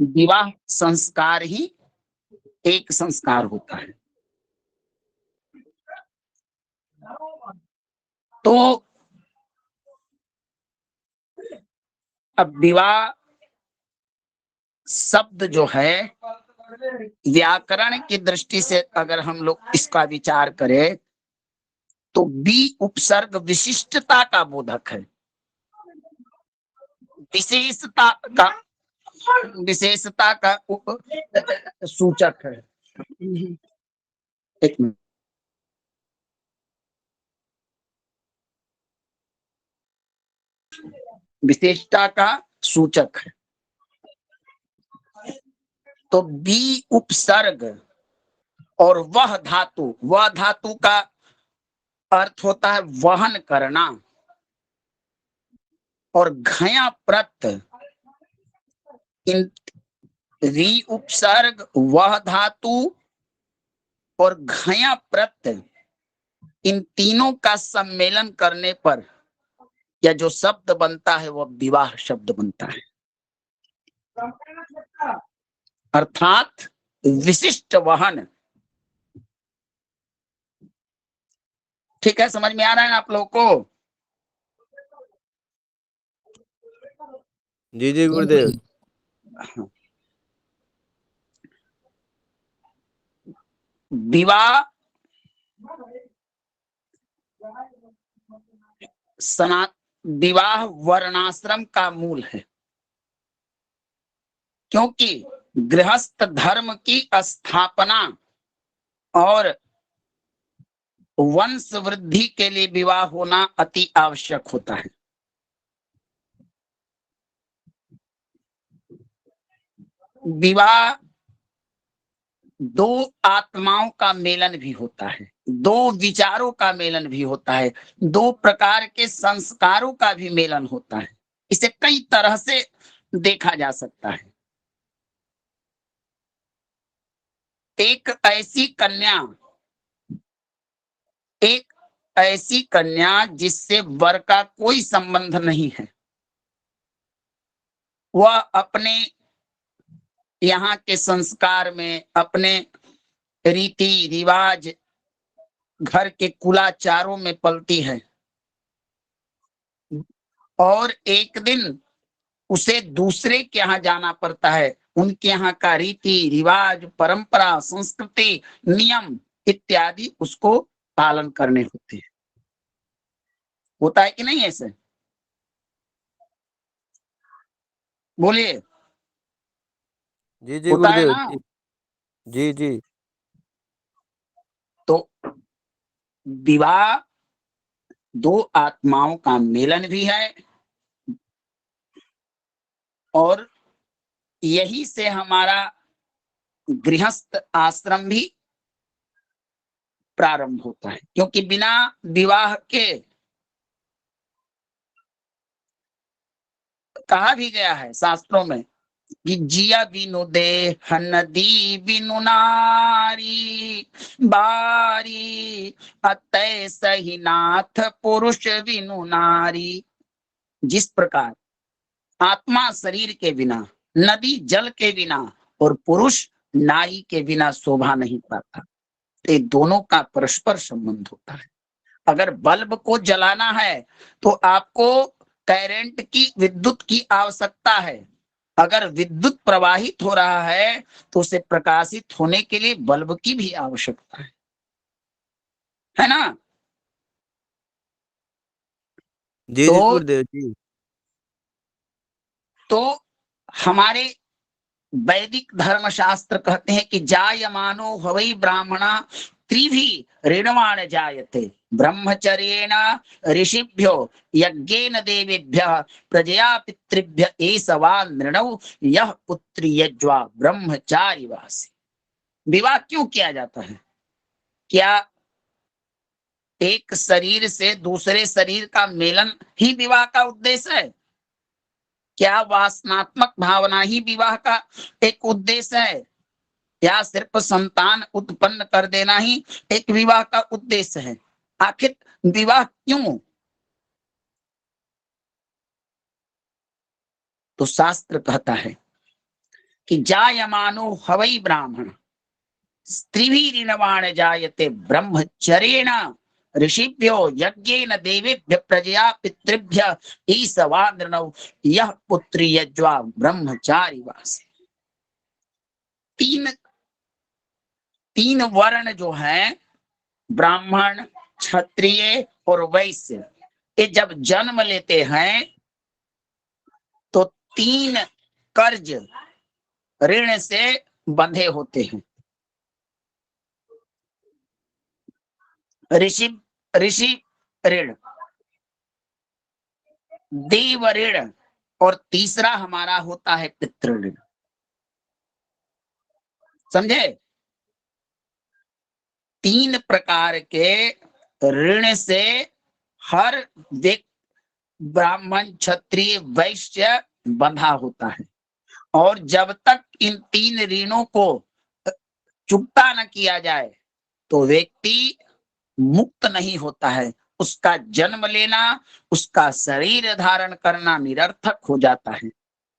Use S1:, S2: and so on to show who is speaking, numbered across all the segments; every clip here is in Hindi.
S1: विवाह संस्कार ही एक संस्कार होता है। तो अब विवाह शब्द जो है, व्याकरण की दृष्टि से अगर हम लोग इसका विचार करें तो बी उपसर्ग विशिष्टता का बोधक है, विशेषता का विशेषता का सूचक है। एक मिनट, विशेषता का सूचक है। तो बी उपसर्ग और वह धातु का अर्थ होता है वहन करना, और घया प्रत्यय इन री उपसर्ग वह धातु और घया प्रत्यय इन तीनों का सम्मेलन करने पर या जो शब्द बनता है वह विवाह शब्द बनता है, अर्थात विशिष्ट वहन। ठीक है, समझ में आ रहा है ना आप लोगों को?
S2: जी जी गुरुदेव।
S1: विवाह विवाह वर्णाश्रम का मूल है, क्योंकि गृहस्थ धर्म की स्थापना और वंश वृद्धि के लिए विवाह होना अति आवश्यक होता है। विवाह दो आत्माओं का मेलन भी होता है, दो विचारों का मेलन भी होता है, दो प्रकार के संस्कारों का भी मेलन होता है। इसे कई तरह से देखा जा सकता है। एक ऐसी कन्या जिससे वर का कोई संबंध नहीं है, वह अपने यहाँ के संस्कार में, अपने रीति रिवाज, घर के कुलाचारों में पलती है, और एक दिन उसे दूसरे के यहाँ जाना पड़ता है। उनके यहाँ का रीति रिवाज, परंपरा, संस्कृति, नियम इत्यादि उसको पालन करने होते हैं। होता है कि नहीं ऐसे? बोलिए।
S2: जी जी
S1: होता है
S2: गुरुदेव।
S1: ना?
S2: जी जी।
S1: तो विवाह दो आत्माओं का मेलन भी है, और यही से हमारा गृहस्थ आश्रम भी प्रारंभ होता है, क्योंकि बिना विवाह के कहा भी गया है शास्त्रों में कि जिया बिनु देह नदी बिनु नारी, बारी अतय सही नाथ पुरुष बिनु नारी। जिस प्रकार आत्मा शरीर के बिना, नदी जल के बिना और पुरुष नारी के बिना शोभा नहीं पाता, ये दोनों का परस्पर संबंध होता है। अगर बल्ब को जलाना है तो आपको करंट की, विद्युत की आवश्यकता है। अगर विद्युत प्रवाहित हो रहा है तो उसे प्रकाशित होने के लिए बल्ब की भी आवश्यकता है ना?
S2: जी जी
S1: तो
S2: गुरुदेव जी।
S1: तो हमारे वैदिक धर्मशास्त्र कहते हैं कि जायमानो हवै ब्राह्मणा त्रिभी ऋणवाण जायते, ब्रह्मचर्येण ऋषिभ्यो यज्ञेन देवेभ्यः प्रजया पितृभ्य एष वा नृणौ यः पुत्री यज्वा ब्रह्मचारी वासी। विवाह क्यों किया जाता है? क्या एक शरीर से दूसरे शरीर का मेलन ही विवाह का उद्देश्य है? क्या वासनात्मक भावना ही विवाह का एक उद्देश्य है? या सिर्फ संतान उत्पन्न कर देना ही एक विवाह का उद्देश्य है? आखिर विवाह क्यों? तो शास्त्र कहता है कि जायमानो हवै ब्राह्मण स्त्रीभिः ऋणवाण जायते ब्रह्मचर्येण ऋषिभ्यो यज्ञेन देवेभ्य प्रजया पितृभ्य ईसवानृणौ यह पुत्री यज्वा ब्रह्मचारी वास। तीन वर्ण जो है, ब्राह्मण, क्षत्रिय और वैश्य, ये जब जन्म लेते हैं तो 3 कर्ज ऋण से बंधे होते हैं। ऋषि ऋषि ऋण, देव ऋण और तीसरा हमारा होता है पितृ ऋण। समझे? 3 प्रकार के ऋण से हर व्यक्ति, ब्राह्मण, क्षत्रिय, वैश्य बंधा होता है। और जब तक इन 3 ऋणों को चुकता न किया जाए तो व्यक्ति मुक्त नहीं होता है। उसका जन्म लेना, उसका शरीर धारण करना निरर्थक हो जाता है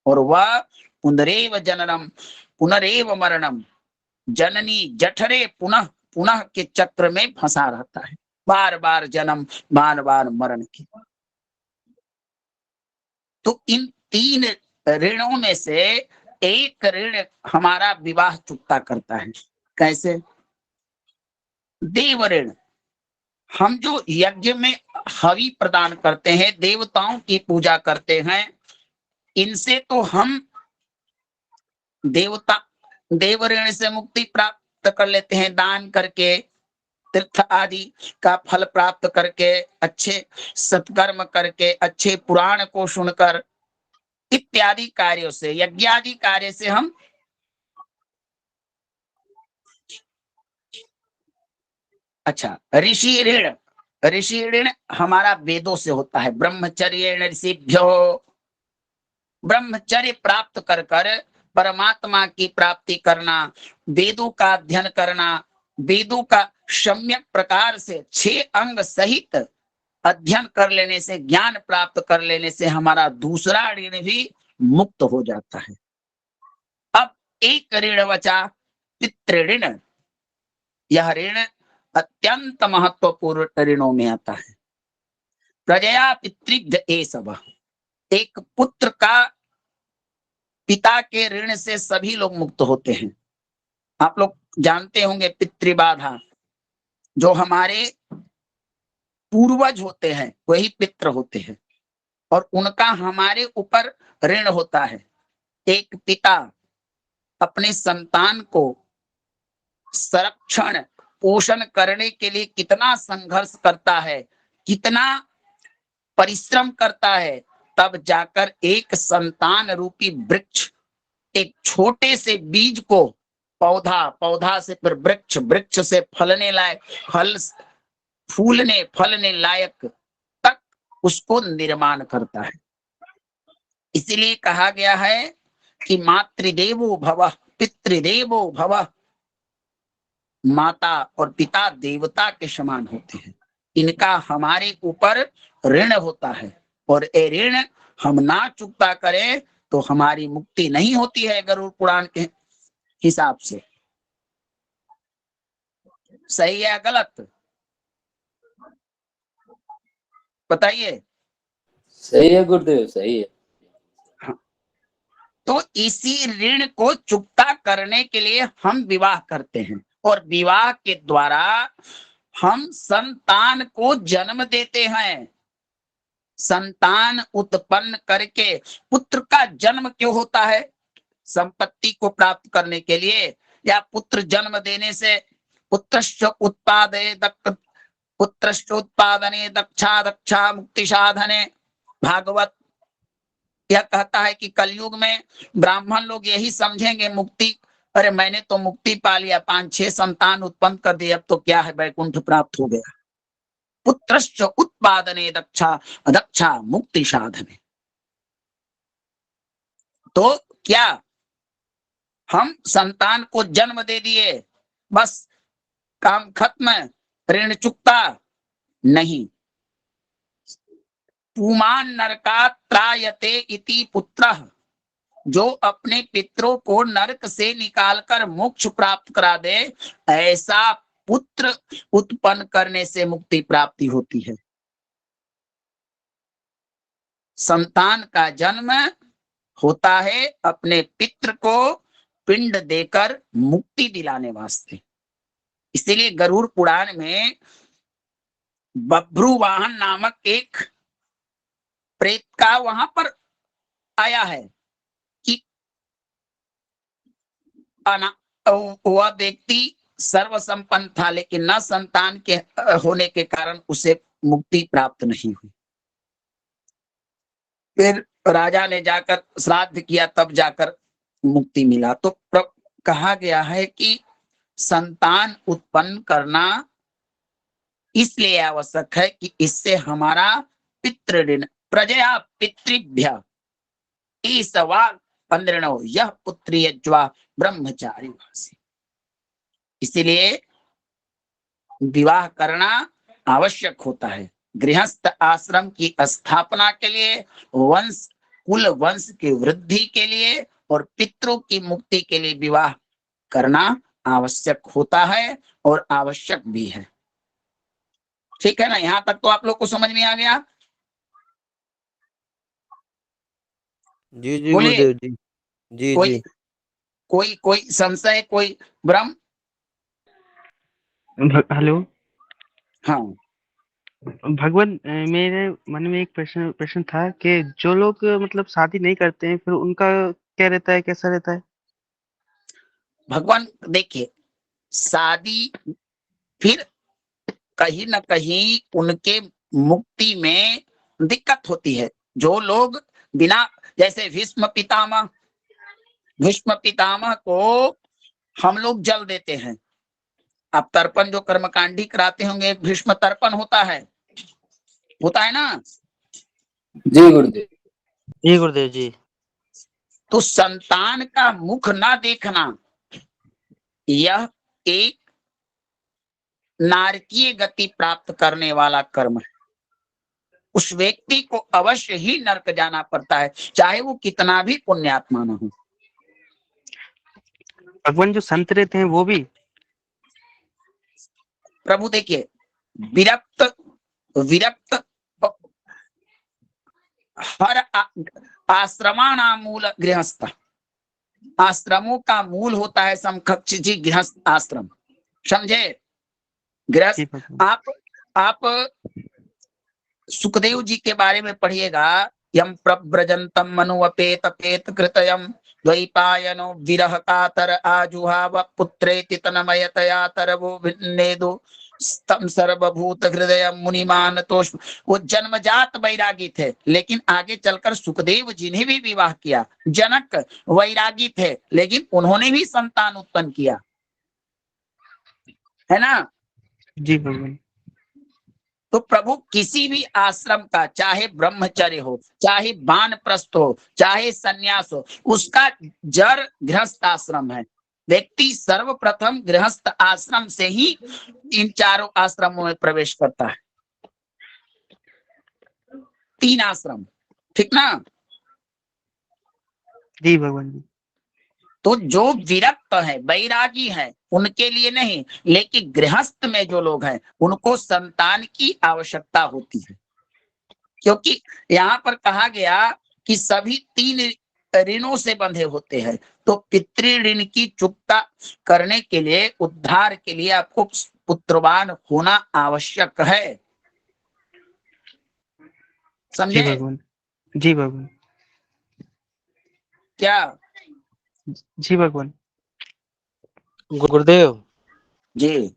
S1: और वह पुनरेव जननम पुनरेव मरणम जननी जठरे पुनः पुनः के चक्र में फंसा रहता है, बार बार जन्म, बार बार मरण की। तो इन 3 ऋणों में से एक ऋण हमारा विवाह चुकता करता है। कैसे? देव ऋण। हम जो यज्ञ में हवि प्रदान करते हैं, देवताओं की पूजा करते हैं, इनसे तो हम देव ऋण से मुक्ति प्राप्त कर लेते हैं, दान करके, तीर्थ आदि का फल प्राप्त करके, अच्छे सत्कर्म करके, अच्छे पुराण को सुनकर, इत्यादि कार्यों से, यज्ञादि कार्य से हम अच्छा। ऋषि ऋण हमारा वेदों से होता है। ब्रह्मचर्य ऋषिभ्यो, ब्रह्मचर्य प्राप्त कर कर परमात्मा की प्राप्ति करना, वेदों का अध्ययन करना, वेदों का सम्यक प्रकार से 6 अंग सहित अध्ययन कर लेने से, ज्ञान प्राप्त कर लेने से हमारा दूसरा ऋण भी मुक्त हो जाता है। अब एक ऋण बचा, पितृ ऋण। यह ऋण अत्यंत महत्वपूर्ण ऋणों में आता है। प्रजया पितृभ्य एषव, एक पुत्र का पिता के ऋण से सभी लोग मुक्त होते हैं। आप लोग जानते होंगे पितृबाधा, जो हमारे पूर्वज होते हैं वही पितृ होते हैं और उनका हमारे ऊपर ऋण होता है। एक पिता अपने संतान को संरक्षण पोषण करने के लिए कितना संघर्ष करता है, कितना परिश्रम करता है, तब जाकर एक संतान रूपी वृक्ष, एक छोटे से बीज को पौधा से फिर वृक्ष से फलने लायक, फलने लायक तक उसको निर्माण करता है। इसीलिए कहा गया है कि मातृदेवो भवः पितृदेवो भवः, माता और पिता देवता के समान होते हैं। इनका हमारे ऊपर ऋण होता है और ये ऋण हम ना चुकता करें तो हमारी मुक्ति नहीं होती है गरुड़ पुराण के हिसाब से। सही है गलत? बताइए।
S3: सही है गुरुदेव, सही है।
S1: हाँ। तो इसी ऋण को चुकता करने के लिए हम विवाह करते हैं और विवाह के द्वारा हम संतान को जन्म देते हैं। संतान उत्पन्न करके, पुत्र का जन्म क्यों होता है? संपत्ति को प्राप्त करने के लिए, या पुत्र जन्म देने से पुत्रश्च उत्पादने दक्षा मुक्ति साधने। भागवत यह कहता है कि कलयुग में ब्राह्मण लोग यही समझेंगे मुक्ति, अरे मैंने तो मुक्ति पा लिया, 5-6 संतान उत्पन्न कर दिए, अब तो क्या है, वैकुंठ प्राप्त हो गया। पुत्रश्च उत्पादने दक्षा मुक्ति साधने। तो क्या हम संतान को जन्म दे दिए, बस काम खत्म, ऋण चुकता? नहीं। पुमान नरकात् त्रायते इति पुत्रः, जो अपने पितरों को नरक से निकालकर मोक्ष प्राप्त करा दे, ऐसा पुत्र उत्पन्न करने से मुक्ति प्राप्ति होती है। संतान का जन्म होता है अपने पितृ को पिंड देकर मुक्ति दिलाने वास्ते। इसीलिए गरुड़ पुराण में बभ्रुवाहन नामक एक प्रेत का वहां पर आया है कि वह व्यक्ति सर्वसंपन्न था, लेकिन न संतान के होने के कारण उसे मुक्ति प्राप्त नहीं हुई। फिर राजा ने जाकर श्राद्ध किया, तब जाकर मुक्ति मिला। तो कहा गया है कि संतान उत्पन्न करना इसलिए आवश्यक है कि इससे हमारा पितृ ऋण प्रजया पितृभ्य ईसवा 15 यह पुत्री यज्वा ब्रह्मचारी वासी। इसीलिए विवाह करना आवश्यक होता है। गृहस्थ आश्रम की स्थापना के लिए, वंश कुल वंश की वृद्धि के लिए और पितरों की मुक्ति के लिए विवाह करना आवश्यक होता है और आवश्यक भी है। ठीक है ना? यहां तक तो आप लोग को समझ में आ गया?
S2: जी जी
S1: बोलिए।
S2: गुरुदेव जी। जी
S1: कोई
S2: जी
S1: कोई संशय, कोई भ्रम?
S4: हेलो
S1: हाँ,
S4: भगवान, मेरे मन में एक प्रश्न था कि जो लोग मतलब शादी नहीं करते हैं, फिर उनका क्या रहता है, कैसा रहता है?
S1: भगवान देखिए, शादी फिर कहीं ना कहीं उनके मुक्ति में दिक्कत होती है। जो लोग बिना, जैसे भीष्म पितामह को हम लोग जल देते हैं। अब तर्पण जो कर्मकांडी कराते होंगे, भीष्म तर्पण होता है ना?
S3: जी गुरुदेव।
S4: जी गुरुदेव जी।
S1: तो संतान का मुख ना देखना यह एक नारकीय गति प्राप्त करने वाला कर्म है। उस व्यक्ति को अवश्य ही नरक जाना पड़ता है, चाहे वो कितना भी पुण्यात्मा न हो।
S4: भगवान, जो संत रहते हैं वो भी?
S1: प्रभु देखिए, विरक्त हर आश्रमाणाम मूल गृहस्थ, आश्रमों का मूल होता है समकक्ष जी गृहस्थ आश्रम। समझे?
S4: जी
S1: गृहस्थ,
S4: भगवान।
S1: आप सुखदेव जी के बारे में पढ़िएगा। यम प्रव्रजंतम मनुअपेत पेत कृतयम द्वैपायनो विरह कातर आजुहाव पुत्रेति तन्मयतया तरवो भिन्नेदु स्तम सर्वभूत हृदय मुनिमान तोष। वो जन्मजात वैरागी थे, लेकिन आगे चलकर सुखदेव जी ने भी विवाह किया। जनक वैरागी थे, लेकिन उन्होंने भी संतान उत्पन्न किया, है ना?
S4: जी भगवान।
S1: तो प्रभु किसी भी आश्रम का, चाहे ब्रह्मचर्य हो, चाहे वानप्रस्थ हो, चाहे सन्यास हो, उसका जड़ गृहस्थ आश्रम है। व्यक्ति सर्वप्रथम गृहस्थ आश्रम से ही इन चारों आश्रमों में प्रवेश करता है। 3 आश्रम, ठीक ना?
S4: जी भगवान जी।
S1: तो जो विरक्त है, वैरागी है, उनके लिए नहीं, लेकिन गृहस्थ में जो लोग हैं उनको संतान की आवश्यकता होती है। क्योंकि यहाँ पर कहा गया कि सभी 3 ऋणों से बंधे होते हैं। तो पितृ ऋण की चुकता करने के लिए, उद्धार के लिए आपको पुत्रवान होना आवश्यक है।
S4: जी
S1: समझे
S4: भगवान। जी भगवान।
S1: क्या?
S4: जी भगवान।
S2: गुरुदेव,
S1: जी,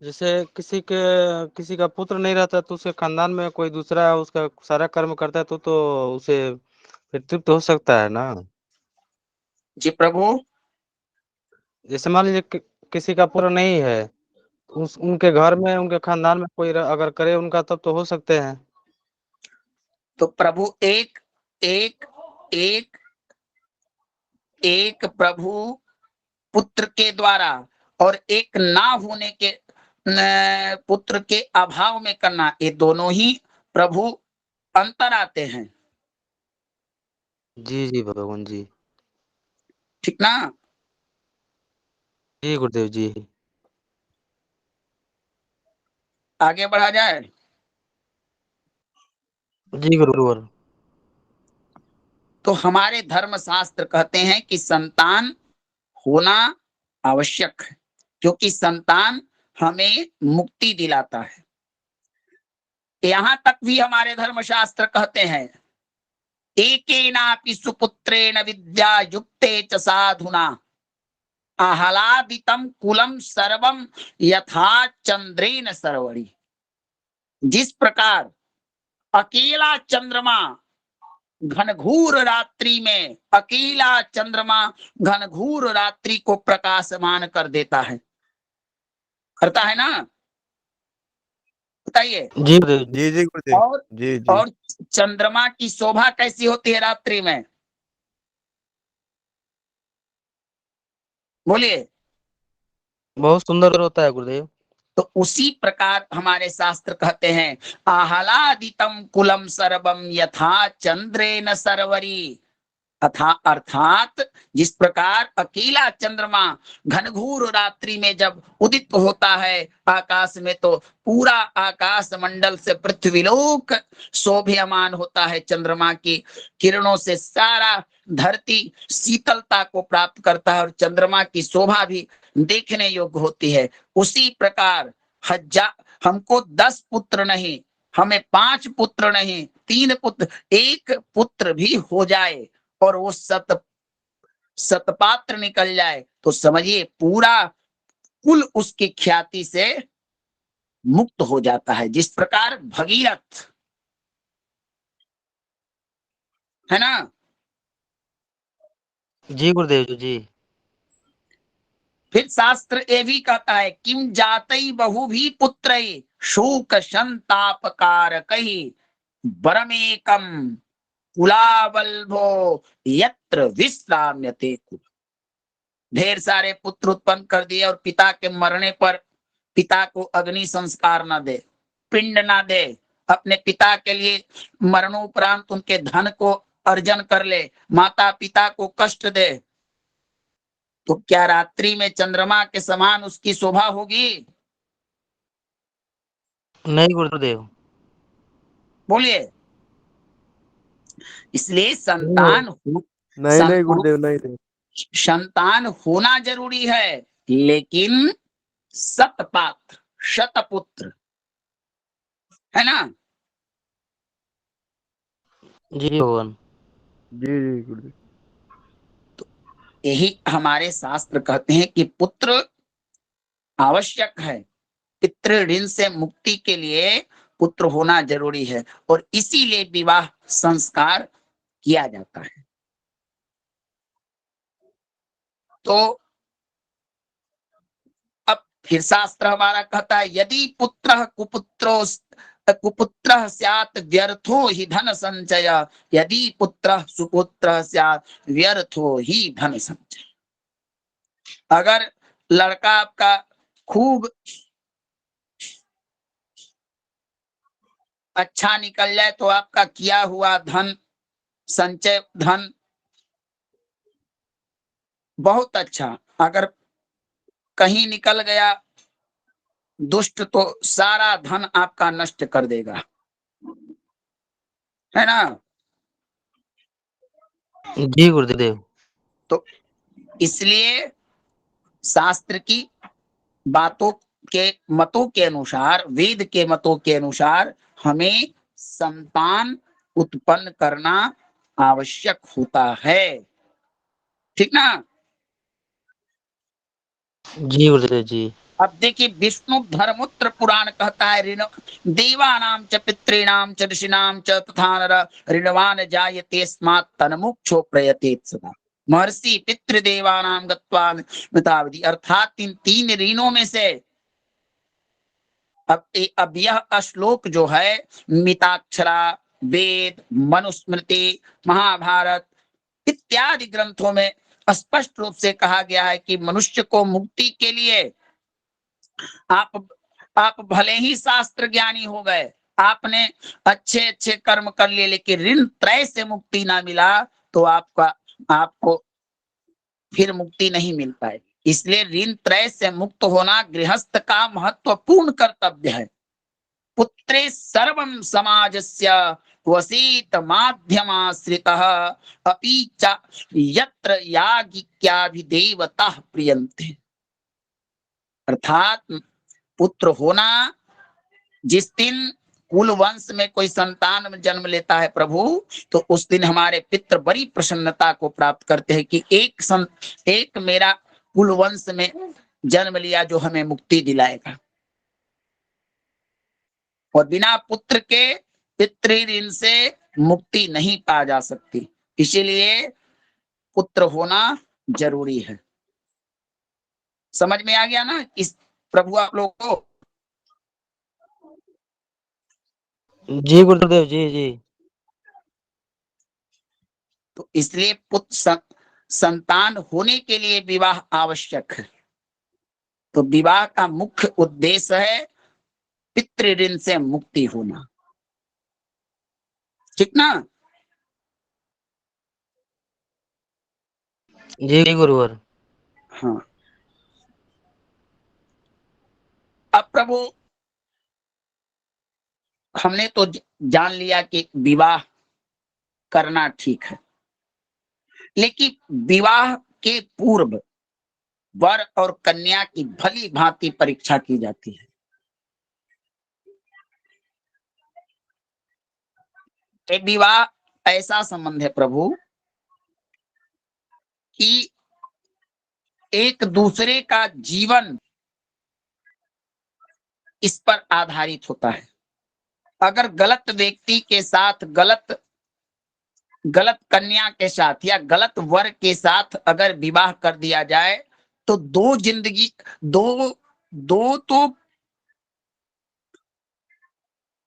S2: जैसे किसी का पुत्र नहीं रहता तो उसके खानदान में कोई दूसरा उसका सारा कर्म करता है तो उसे फिर तृप्त हो सकता है ना?
S1: जी प्रभु।
S2: जैसे मान लीजिए किसी का पुत्र नहीं है, उनके घर में उनके खानदान में कोई अगर करे उनका, तब तो हो सकते हैं।
S1: तो प्रभु एक एक एक एक प्रभु पुत्र के द्वारा और एक ना होने के पुत्र के अभाव में करना, ये दोनों ही प्रभु अंतर आते हैं।
S2: जी जी भगवान जी।
S1: ठीक ना।
S2: जी गुरुदेव जी।
S1: आगे बढ़ा जाए।
S2: जी गुरुवर।
S1: तो हमारे धर्म शास्त्र कहते हैं कि संतान होना आवश्यक है, क्योंकि संतान हमें मुक्ति दिलाता है। यहां तक भी हमारे धर्मशास्त्र कहते हैं, एकेनापि सुपुत्रेण विद्या युक्ते च साधुना आह्लादितम कुलम सर्वम यथा चंद्रेन सरवरी। जिस प्रकार अकेला चंद्रमा घनघोर रात्रि में, अकेला चंद्रमा घनघोर रात्रि को प्रकाशमान कर देता है, करता है ना, बताइए।
S2: जी गुरुदेव जी जी गुरुदेव।
S1: और
S2: जी जी।
S1: और चंद्रमा की शोभा कैसी होती है रात्रि में, बोलिए।
S2: बहुत सुंदर होता है गुरुदेव।
S1: तो उसी प्रकार हमारे शास्त्र कहते हैं, आह्लादितम कुलम सर्वम यथा चंद्रेन सरवरी। अर्थात जिस प्रकार अकेला चंद्रमा घनघोर रात्रि में जब उदित होता है आकाश में, तो पूरा आकाश मंडल से पृथ्वीलोक शोभयमान होता है। चंद्रमा की किरणों से सारा धरती शीतलता को प्राप्त करता है और चंद्रमा की शोभा भी देखने योग्य होती है। उसी प्रकार हमको 10 पुत्र नहीं, हमें 5 पुत्र नहीं, 3 पुत्र, 1 पुत्र भी हो जाए और वो सतपात्र निकल जाए, तो समझिए पूरा कुल उसकी ख्याति से मुक्त हो जाता है। जिस प्रकार भगीरथ है ना,
S2: जी गुरुदेव जी।
S1: फिर शास्त्र ये भी कहता है, किम जातई बहु भी पुत्र शोक संताप कारकहि वरमेकम कुलावल्भो यत्र विश्राम्यते कुल। ढेर सारे पुत्र उत्पन्न कर दिए और पिता के मरने पर पिता को अग्नि संस्कार न दे, पिंड ना दे, अपने पिता के लिए मरणोपरांत उनके धन को अर्जन कर ले, माता पिता को कष्ट दे, तो क्या रात्रि में चंद्रमा के समान उसकी शोभा होगी?
S2: नहीं गुरुदेव।
S1: बोलिए। इसलिए
S2: नहीं नहीं गुरुदेव नहीं नहीं।
S1: संतान होना जरूरी है, लेकिन सतपात्र शतपुत्र, है ना।
S2: जी भगवान। जी जी गुरुदेव।
S1: यही हमारे शास्त्र कहते हैं कि पुत्र आवश्यक है, पितृ ऋण से मुक्ति के लिए पुत्र होना जरूरी है, और इसीलिए विवाह संस्कार किया जाता है। तो अब फिर शास्त्र हमारा कहता है, यदि पुत्र कुपुत्र स्यात् व्यर्थो ही धन संचय, यदि पुत्र सुपुत्र स्यात् व्यर्थो ही धन संचय। अगर लड़का आपका खूब अच्छा निकल जाए तो आपका किया हुआ धन, संचय धन बहुत अच्छा, अगर कहीं निकल गया दुष्ट तो सारा धन आपका नष्ट कर देगा, है ना।
S2: जी गुरुदेव।
S1: तो इसलिए शास्त्र की बातों के मतों के अनुसार, वेद के मतों के अनुसार हमें संतान उत्पन्न करना आवश्यक होता है, ठीक ना।
S2: जी गुरुदेव जी।
S1: अब देखिए, विष्णु धर्मोत्तर पुराण कहता है, ऋण देवानां च पितॄणां च ऋषीणां च तथा नर ऋणवान जायते स्मात् तन्मुक्षो प्रयतेत सदा। महर्षि पितृदेवानां गत्वा मितावधि, अर्थात इन 3 ऋणों में से अब यह श्लोक जो है मिताक्षरा, वेद, मनुस्मृति, महाभारत इत्यादि ग्रंथों में स्पष्ट रूप से कहा गया है कि मनुष्य को मुक्ति के लिए आप भले ही शास्त्र ज्ञानी हो गए, आपने अच्छे अच्छे कर्म कर लिए, लेकिन ऋण त्रय से मुक्ति ना मिला तो आपको फिर मुक्ति नहीं मिल पाएगी। इसलिए ऋण त्रय से मुक्त होना गृहस्थ का महत्वपूर्ण कर्तव्य है। पुत्रे सर्वं समाजस्य वसीत माध्यमाश्रितः अपि च यत्र याज्ञिक्याभिदेवताः प्रियन्ते। अर्थात पुत्र होना, जिस दिन कुल वंश में कोई संतान जन्म लेता है प्रभु, तो उस दिन हमारे पितृ बड़ी प्रसन्नता को प्राप्त करते हैं कि एक मेरा कुल वंश में जन्म लिया जो हमें मुक्ति दिलाएगा। और बिना पुत्र के पितृ ऋण से मुक्ति नहीं पा जा सकती, इसीलिए पुत्र होना जरूरी है। समझ में आ गया ना इस प्रभु आप लोगों को?
S2: जी गुरुदेव जी जी।
S1: तो इसलिए पुत्र संतान होने के लिए विवाह आवश्यक है। तो विवाह का मुख्य उद्देश्य है पितृ ऋण से मुक्ति होना, ठीक ना?
S2: जी गुरुवर।
S1: हाँ, अब प्रभु हमने तो जान लिया कि विवाह करना ठीक है, लेकिन विवाह के पूर्व वर और कन्या की भली भांति परीक्षा की जाती है। ये विवाह ऐसा संबंध है प्रभु कि एक दूसरे का जीवन इस पर आधारित होता है। अगर गलत व्यक्ति के साथ, गलत कन्या के साथ या गलत वर के साथ अगर विवाह कर दिया जाए तो दो तो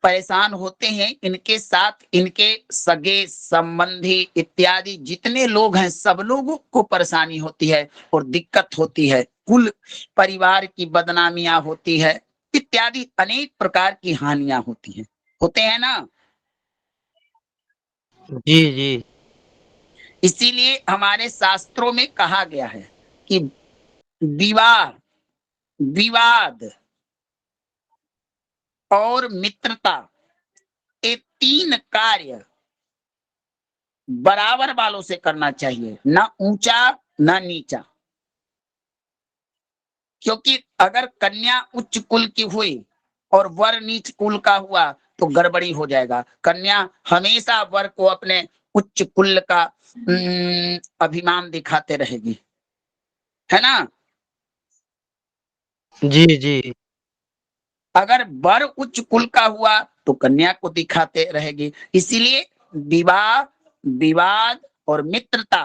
S1: परेशान होते हैं, इनके साथ इनके सगे संबंधी इत्यादि जितने लोग हैं सब लोगों को परेशानी होती है और दिक्कत होती है, कुल परिवार की बदनामियां होती है, इत्यादि अनेक प्रकार की हानियां होते हैं ना।
S2: जी जी।
S1: इसीलिए हमारे शास्त्रों में कहा गया है कि विवाह, विवाद और मित्रता, ये तीन कार्य बराबर वालों से करना चाहिए, ना ऊंचा ना नीचा। क्योंकि अगर कन्या उच्च कुल की हुई और वर नीच कुल का हुआ तो गड़बड़ी हो जाएगा। कन्या हमेशा वर को अपने उच्च कुल का अभिमान दिखाते रहेगी, है ना?
S2: जी जी।
S1: अगर वर उच्च कुल का हुआ तो कन्या को दिखाते रहेगी। इसीलिए विवाह, विवाद और मित्रता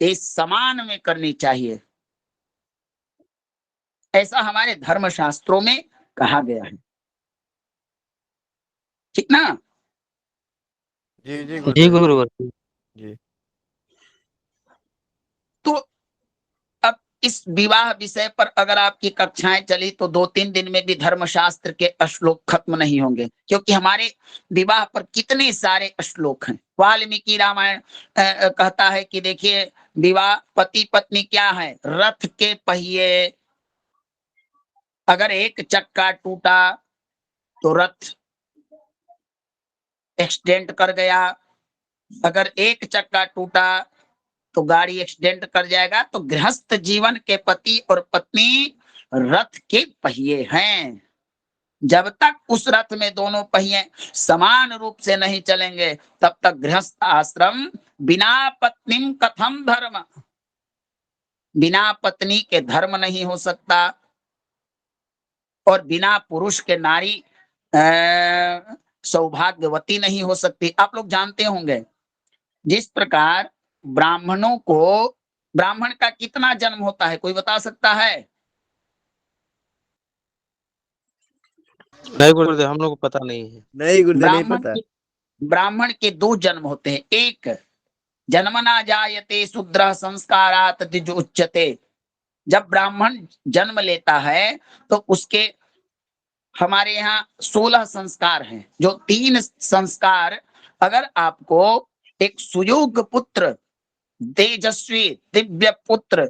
S1: ये समान में करनी चाहिए, ऐसा हमारे धर्म शास्त्रों में कहा गया है, ठीक ना?
S5: जी जी
S2: जी
S5: गुरुदेव
S2: गुरुवर।
S5: जी।
S1: तो अब इस विवाह विषय पर अगर आपकी कक्षाएं चली तो 2-3 दिन में भी धर्मशास्त्र के श्लोक खत्म नहीं होंगे, क्योंकि हमारे विवाह पर कितने सारे श्लोक हैं। वाल्मीकि रामायण कहता है कि देखिए, विवाह पति पत्नी क्या है, रथ के पहिए। अगर एक चक्का टूटा तो रथ एक्सीडेंट कर गया, अगर एक चक्का टूटा तो गाड़ी एक्सीडेंट कर जाएगा। तो गृहस्थ जीवन के पति और पत्नी रथ के पहिए हैं। जब तक उस रथ में दोनों पहिए समान रूप से नहीं चलेंगे तब तक गृहस्थ आश्रम बिना पत्नी कथम धर्म, बिना पत्नी के धर्म नहीं हो सकता और बिना पुरुष के नारी सौभाग्यवती नहीं हो सकती। आप लोग जानते होंगे जिस प्रकार ब्राह्मण का कितना जन्म होता है, कोई बता सकता है?
S2: नहीं गुरुदेव, हम लोग को पता नहीं है।
S5: नहीं गुरुदेव नहीं पता।
S1: ब्राह्मण के 2 जन्म होते हैं। एक, जन्मना जायते शूद्रः संस्कारात् द्विज उच्यते। जब ब्राह्मण जन्म लेता है तो उसके हमारे यहाँ 16 संस्कार हैं, जो 3 संस्कार अगर आपको एक सुयोग्य पुत्र तेजस्वी दिव्य पुत्र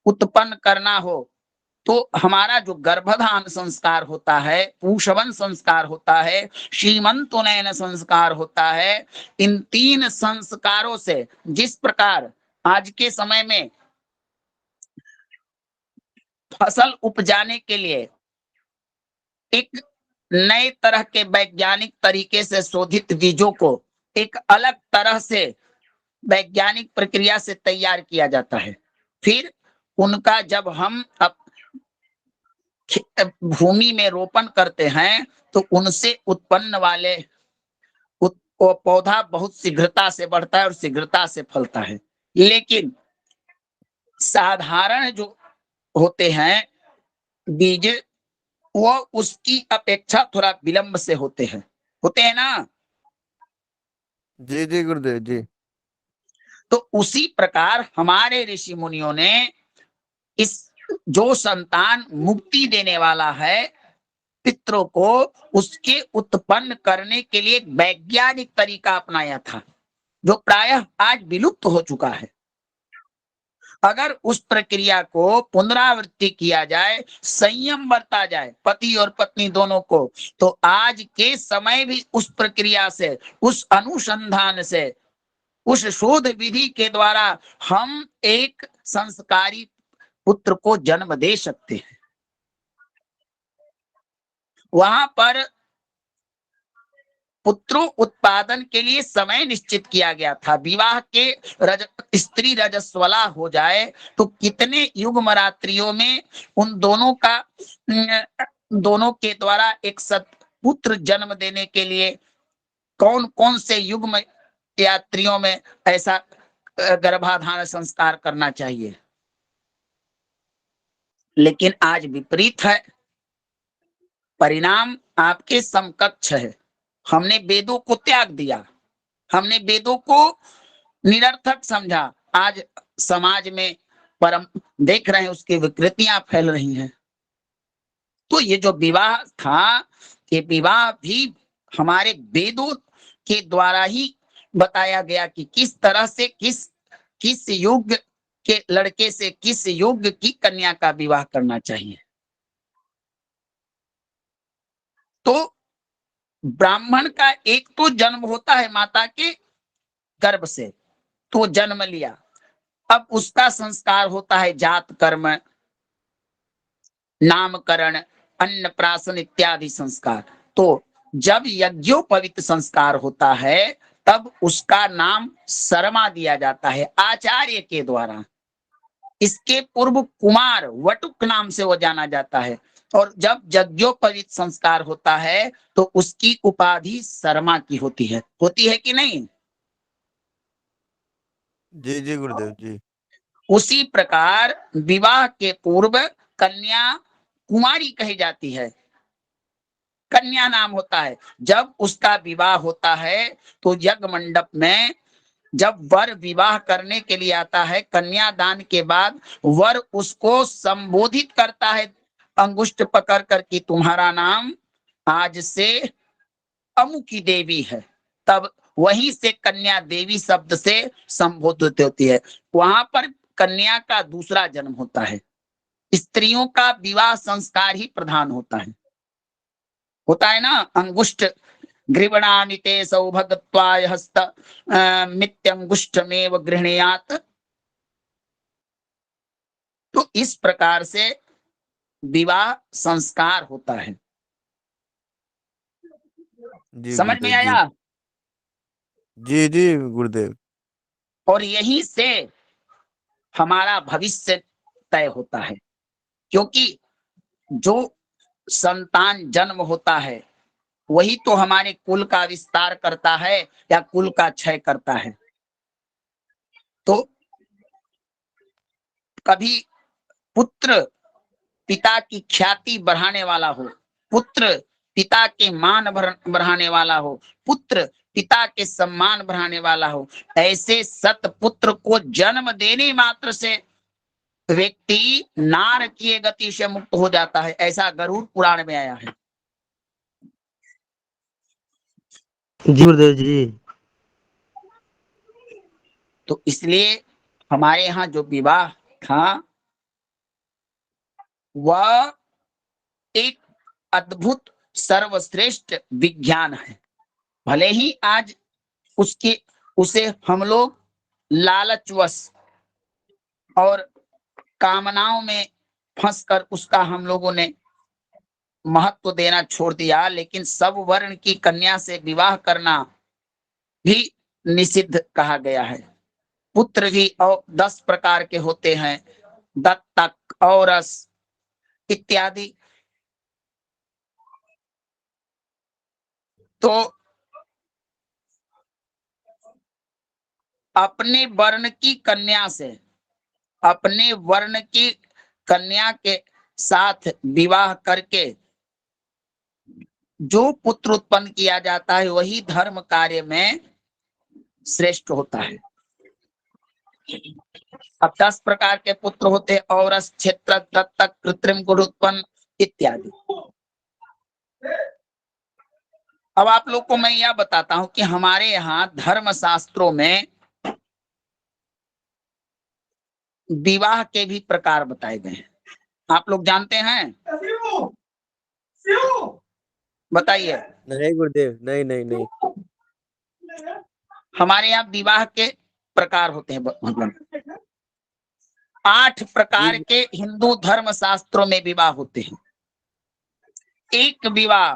S1: उत्पन्न करना हो तो हमारा जो गर्भधान संस्कार होता है, पूषवन संस्कार होता है, श्रीमंतोनयन संस्कार होता है, इन 3 संस्कारों से जिस प्रकार आज के समय में फसल उपजाने के लिए एक नए तरह के वैज्ञानिक तरीके से शोधित बीजों को एक अलग तरह से वैज्ञानिक प्रक्रिया से तैयार किया जाता है। फिर उनका जब हम भूमि में रोपण करते हैं तो उनसे उत्पन्न वाले वो पौधा बहुत शीघ्रता से बढ़ता है और शीघ्रता से फलता है। लेकिन साधारण जो होते हैं बीज, वो उसकी अपेक्षा थोड़ा विलंब से होते हैं ना।
S5: जी जी गुरुदेव जी।
S1: तो उसी प्रकार हमारे ऋषि मुनियों ने इस जो संतान मुक्ति देने वाला है पितरों को, उसके उत्पन्न करने के लिए एक वैज्ञानिक तरीका अपनाया था जो प्रायः आज विलुप्त हो चुका है। अगर उस प्रक्रिया को पुनरावृत्ति किया जाए, संयम बरता जाए पति और पत्नी दोनों को, तो आज के समय भी उस प्रक्रिया से, उस अनुसंधान से, उस शोध विधि के द्वारा हम एक संस्कारी पुत्र को जन्म दे सकते हैं। वहां पर पुत्रों उत्पादन के लिए समय निश्चित किया गया था। विवाह के स्त्री रजस्वला हो जाए तो कितने युग्म रात्रियों में उन दोनों के द्वारा एक सत्पुत्र जन्म देने के लिए कौन कौन से युग्म यात्रियों में ऐसा गर्भाधान संस्कार करना चाहिए। लेकिन आज विपरीत है, परिणाम आपके समकक्ष है। हमने वेदों को त्याग दिया, हमने वेदों को निरर्थक समझा। आज समाज में परम देख रहे हैं उसकी विकृतियां फैल रही हैं। तो ये जो विवाह था, ये विवाह भी हमारे वेदों के द्वारा ही बताया गया कि किस तरह से किस योग्य के लड़के से किस योग्य की कन्या का विवाह करना चाहिए। तो ब्राह्मण का एक तो जन्म होता है माता के गर्भ से, तो जन्म लिया, अब उसका संस्कार होता है जात कर्म, नामकरण, अन्नप्राशन इत्यादि संस्कार। तो जब यज्ञोपवीत संस्कार होता है तब उसका नाम शर्मा दिया जाता है आचार्य के द्वारा। इसके पूर्व कुमार वटुक नाम से वो जाना जाता है। और जब यज्ञोपवीत संस्कार होता है तो उसकी उपाधि शर्मा की होती है कि नहीं?
S5: जी जी गुरुदेव जी।
S1: उसी प्रकार विवाह के पूर्व कन्या कुमारी कही जाती है, कन्या नाम होता है। जब उसका विवाह होता है तो यज्ञ मंडप में जब वर विवाह करने के लिए आता है, कन्यादान के बाद वर उसको संबोधित करता है अंगुष्ठ पकड़ कर कि तुम्हारा नाम आज से अमुकी देवी है। तब वहीं से कन्या देवी शब्द से संबोधित होती है। वहां पर कन्या का दूसरा जन्म होता है। स्त्रियों का विवाह संस्कार ही प्रधान होता है ना। अंगुष्ठ ग्रीवणानिते सौभगत्वाय हस्त मित्यंगुष्ठमेव गृह्णयात्। तो इस प्रकार से विवाह संस्कार होता है।
S5: जी
S1: समझ में
S5: गुरुदेव जी।
S1: आया?
S5: जी जी गुरुदेव।
S1: और यहीं से हमारा भविष्य तय होता है, क्योंकि जो संतान जन्म होता है वही तो हमारे कुल का विस्तार करता है या कुल का क्षय करता है। तो कभी पुत्र पिता की ख्याति बढ़ाने वाला हो, पुत्र पिता के मान बढ़ाने वाला हो, पुत्र पिता के सम्मान बढ़ाने वाला हो, ऐसे सतपुत्र को जन्म देने मात्र से व्यक्ति नारकीय गति से मुक्त हो जाता है, ऐसा गरुड़ पुराण में आया है।
S2: जी गुरुदेव जी।
S1: तो इसलिए हमारे यहाँ जो विवाह था वह एक अद्भुत सर्वश्रेष्ठ विज्ञान है। भले ही आज उसे हम लोग लालचवश और कामनाओं में फंसकर उसका हम लोगों ने महत्व देना छोड़ दिया, लेकिन सब वर्ण की कन्या से विवाह करना भी निषिद्ध कहा गया है। पुत्र भी और 10 प्रकार के होते हैं, दत्तक, औरस इत्यादि। तो अपने वर्ण की कन्या से, अपने वर्ण की कन्या के साथ विवाह करके जो पुत्र उत्पन्न किया जाता है वही धर्म कार्य में श्रेष्ठ होता है। अब 10 प्रकार के पुत्र होते हैं, औरस, क्षेत्रक, दत्तक, कृत्रिम गुण उत्पन्न इत्यादि। अब आप लोग को मैं यह बताता हूं कि हमारे यहाँ धर्म शास्त्रों में विवाह के भी प्रकार बताए गए हैं। आप लोग जानते हैं? बताइए।
S5: नहीं गुरुदेव, नहीं नहीं नहीं।
S1: हमारे यहाँ विवाह के प्रकार होते हैं भगवान। 8 प्रकार
S5: जी
S1: के हिंदू धर्म शास्त्रों में विवाह होते हैं। एक विवाह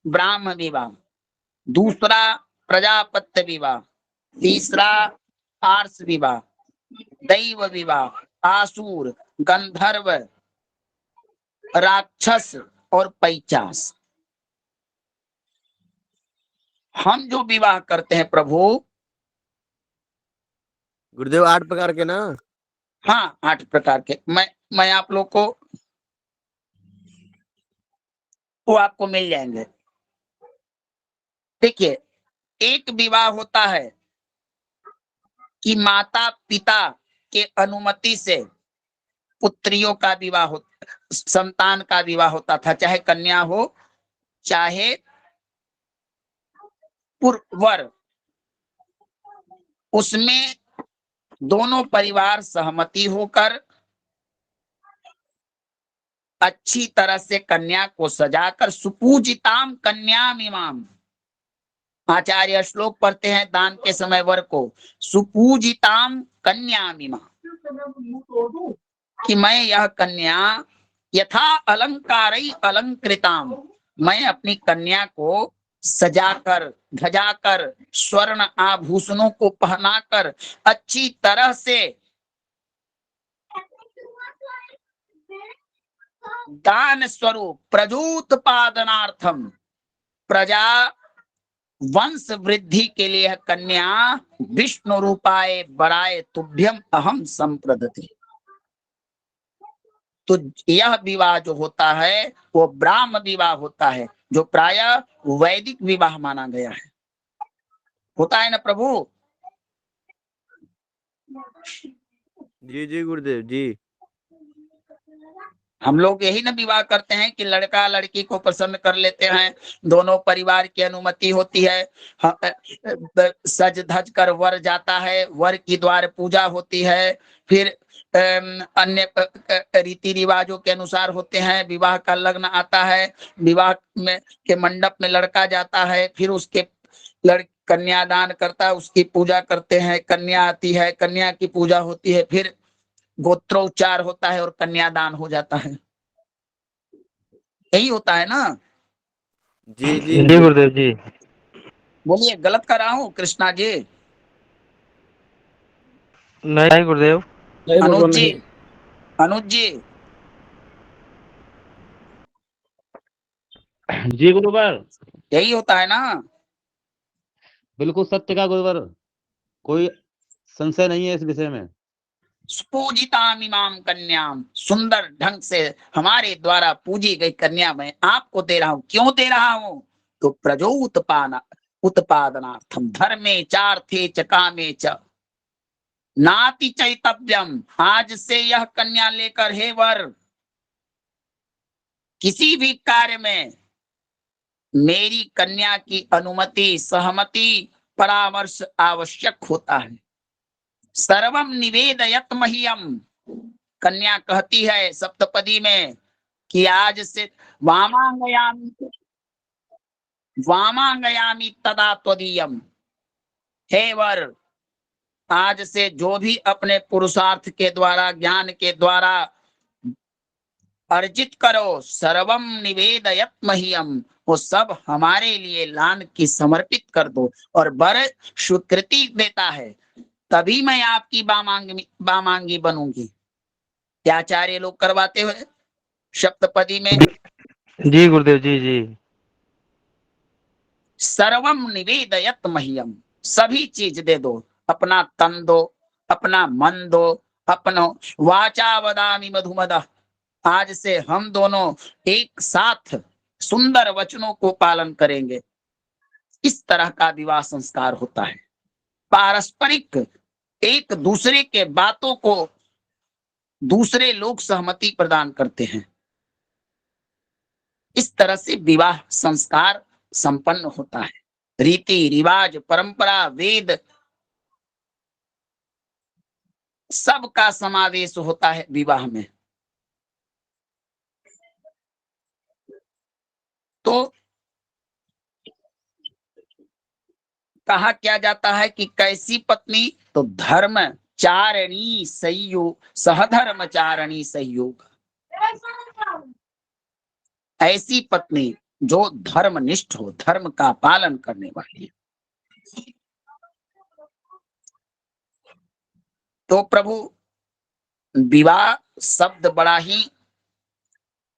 S1: ब्राह्म विवाह, दूसरा प्रजापत्य विवाह, तीसरा आर्ष विवाह, दैव विवाह, आसुर, गंधर्व, राक्षस और पैचास। हम जो विवाह करते हैं प्रभु,
S5: गुरुदेव 8 प्रकार के ना?
S1: हाँ 8 प्रकार के। मैं आप लोग को वो आपको मिल जाएंगे। देखिए, एक विवाह होता है कि माता पिता के अनुमति से पुत्रियों का विवाह हो, संतान का विवाह होता था, चाहे कन्या हो चाहे वर। उसमें दोनों परिवार सहमति होकर अच्छी तरह से कन्या को सजाकर सुपूजिताम कन्याम इमाम, आचार्य श्लोक पढ़ते हैं दान के समय वर को, सुपूजिताम कन्याम इमाम, कि मैं यह कन्या यथा अलंकारई अलंकृताम, मैं अपनी कन्या को सजाकर धजाकर स्वर्ण आभूषणों को पहनाकर अच्छी तरह से दान स्वरूप प्रजोत्पादनार्थम, प्रजा वंश वृद्धि के लिए कन्या विष्णु रूपाय बराय तुभ्यम अहम संप्रदते। तो यह विवाह जो होता है वो ब्राह्म विवाह होता है, जो प्रायः वैदिक विवाह माना गया है। होता है ना प्रभु?
S5: जी जी गुरुदेव जी।
S1: हम लोग यही ना विवाह करते हैं कि लड़का लड़की को पसंद कर लेते हैं, दोनों परिवार की अनुमति होती है, सज धज कर वर जाता है, वर की द्वार पूजा होती है, फिर अन्य रीति रिवाजों के अनुसार होते हैं। विवाह का लग्न आता है, विवाह में के मंडप में लड़का जाता है, फिर उसके कन्यादान करता है, उसकी पूजा करते हैं, कन्या आती है, कन्या की पूजा होती है, फिर गोत्रोच्चार होता है और कन्यादान हो जाता है। यही होता है ना?
S5: जी जी
S2: जी गुरुदेव जी।
S1: बोलिए, गलत कर रहा हूँ कृष्णा जी?
S2: नहीं गुरुदेव।
S1: अनुज जी, अनुज जी,
S6: जी गुरुवर,
S1: यही होता है ना?
S6: बिल्कुल सत्य का गुरुवर, कोई संशय नहीं है इस विषय में।
S1: पूजिताम इमाम कन्याम, सुंदर ढंग से हमारे द्वारा पूजी गई कन्या मैं आपको दे रहा हूं। क्यों दे रहा हूं? तो प्रजो उत्पादनार्थम धर्मे चार्थे च कामे च नाति चैतव्यम। आज से यह कन्या लेकर हे वर किसी भी कार्य में मेरी कन्या की अनुमति, सहमति, परामर्श आवश्यक होता है। सर्वम निवेदयत मह्यम। कन्या कहती है सप्तपदी में कि आज से वामांगयामी वामांगयामी तदा त्वदीयम। हे वर, आज से जो भी अपने पुरुषार्थ के द्वारा, ज्ञान के द्वारा अर्जित करो, सर्वम निवेदयत मह्यम, वो सब हमारे लिए लान की समर्पित कर दो। और वर स्वीकृति देता है, तभी मैं आपकी बामांगी बनूंगी। आचार्य लोग करवाते हुए सप्तपदी में
S2: जी गुरुदेव जी जी।
S1: सर्वम निवेदयत मह्यम, सभी चीज दे दो, अपना तन दो, अपना मन दो, अपनो वाचा वदामि मधुमदः। आज से हम दोनों एक साथ सुंदर वचनों को पालन करेंगे। इस तरह का विवाह संस्कार होता है। पारस्परिक एक दूसरे के बातों को दूसरे लोग सहमति प्रदान करते हैं। इस तरह से विवाह संस्कार संपन्न होता है। रीति रिवाज, परंपरा, वेद सबका समावेश होता है विवाह में। तो कहा क्या जाता है कि कैसी पत्नी, तो धर्म चारणी संयोग, सहधर्मचारणी संयोग। ऐसी पत्नी जो धर्मनिष्ठ हो, धर्म का पालन करने वाली है। तो प्रभु, विवाह शब्द बड़ा ही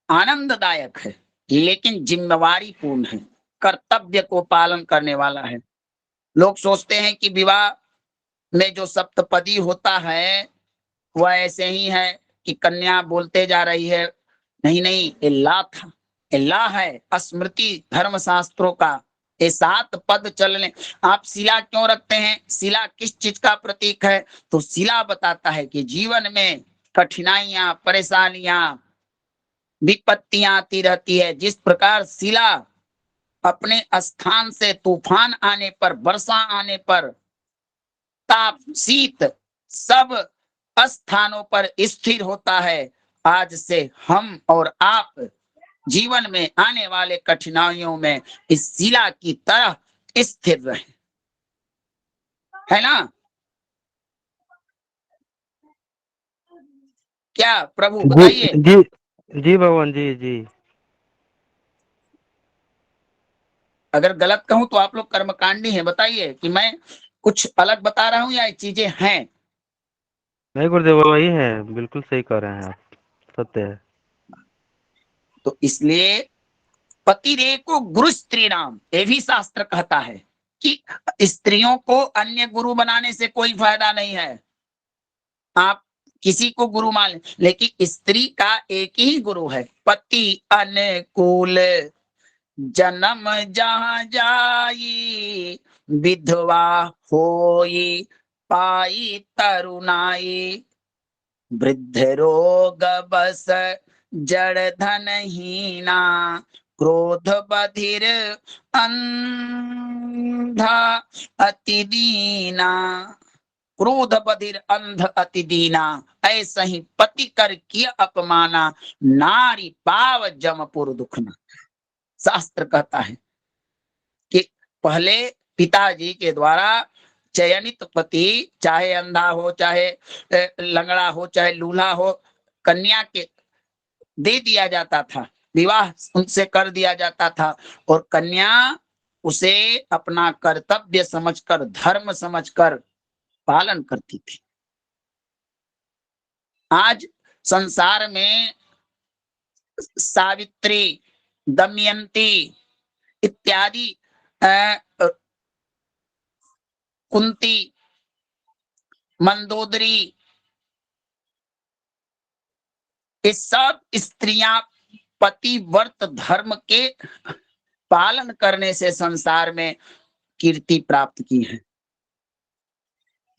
S1: आनंददायक है, लेकिन जिम्मेवारी पूर्ण है, कर्तव्य को पालन करने वाला है। लोग सोचते हैं कि विवाह में जो सप्तपदी होता है वह ऐसे ही है कि कन्या बोलते जा रही है। नहीं नहीं, इल्ला था, इल्ला है स्मृति धर्म शास्त्रों का। ये 7 पद चलने। आप शिला क्यों रखते हैं? शिला किस चीज का प्रतीक है? तो शिला बताता है कि जीवन में कठिनाइयां, परेशानियां, विपत्तियां आती रहती है। जिस प्रकार शिला अपने स्थान से तूफान आने पर, वर्षा आने पर, ताप, शीत सब स्थानों पर स्थिर होता है, आज से हम और आप जीवन में आने वाले कठिनाइयों में इस शिला की तरह स्थिर रहें, है ना? क्या प्रभु बताइए?
S2: जी जी भगवान जी जी।
S1: अगर गलत कहूं तो आप लोग कर्मकांडी हैं, बताइए कि मैं कुछ अलग बता रहा हूं या ये चीजें हैं।
S2: नहीं गुरुदेव, वही है, बिल्कुल सही कह रहे हैं आप, सत्य है।
S1: तो इसलिए पतिरेको गुरु स्त्री नाम, ये भी शास्त्र कहता है कि स्त्रियों को अन्य गुरु बनाने से कोई फायदा नहीं है। आप किसी को गुरु मान लें, लेकिन स्त्री का एक ही गुरु है, पति अनुकूल जन्म जहां जाई, विधवा होई पाई तरुणाई, वृद्ध रोग बस जड़ धनहीना, क्रोध बधिर अंधा अति दीना। क्रोध बधिर अंध अति दीना, ऐसा ही पति कर किया अपमाना, नारी पाव जमपुर दुखना। शास्त्र कहता है कि पहले पिताजी के द्वारा चयनित पति, चाहे अंधा हो, चाहे लंगड़ा हो, चाहे लूल्हा हो, कन्या के दे दिया जाता था, विवाह उनसे कर दिया जाता था, और कन्या उसे अपना कर्तव्य समझकर, धर्म समझकर पालन करती थी। आज संसार में सावित्री, दमयंती इत्यादि, कुंती, मंदोदरी, ये सब स्त्रियां पतिव्रत धर्म के पालन करने से संसार में कीर्ति प्राप्त की है।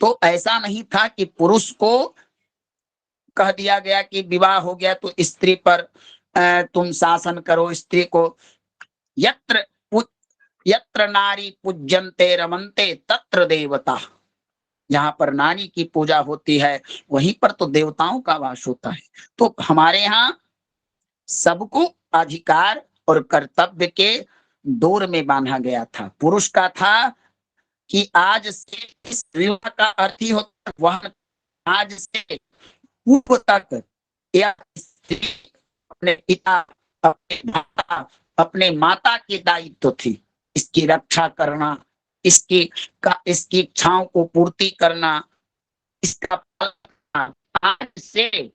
S1: तो ऐसा नहीं था कि पुरुष को कह दिया गया कि विवाह हो गया तो स्त्री पर तुम शासन करो। स्त्री को यत्र नारी पूज्यन्ते रमन्ते तत्र देवता, जहां पर नारी की पूजा होती है वहीं पर तो देवताओं का वास होता है। तो हमारे यहाँ सबको अधिकार और कर्तव्य के डोर में बांधा गया था। पुरुष का था कि आज से इस विवाह का अर्थ ही होता वह आज से पूर्व तक या स्त्री अपने पिता, अपने माता की दायित्व थी। इसकी रक्षा करना, इसकी इच्छाओं को पूर्ति करना, इसका पालन करना। आज से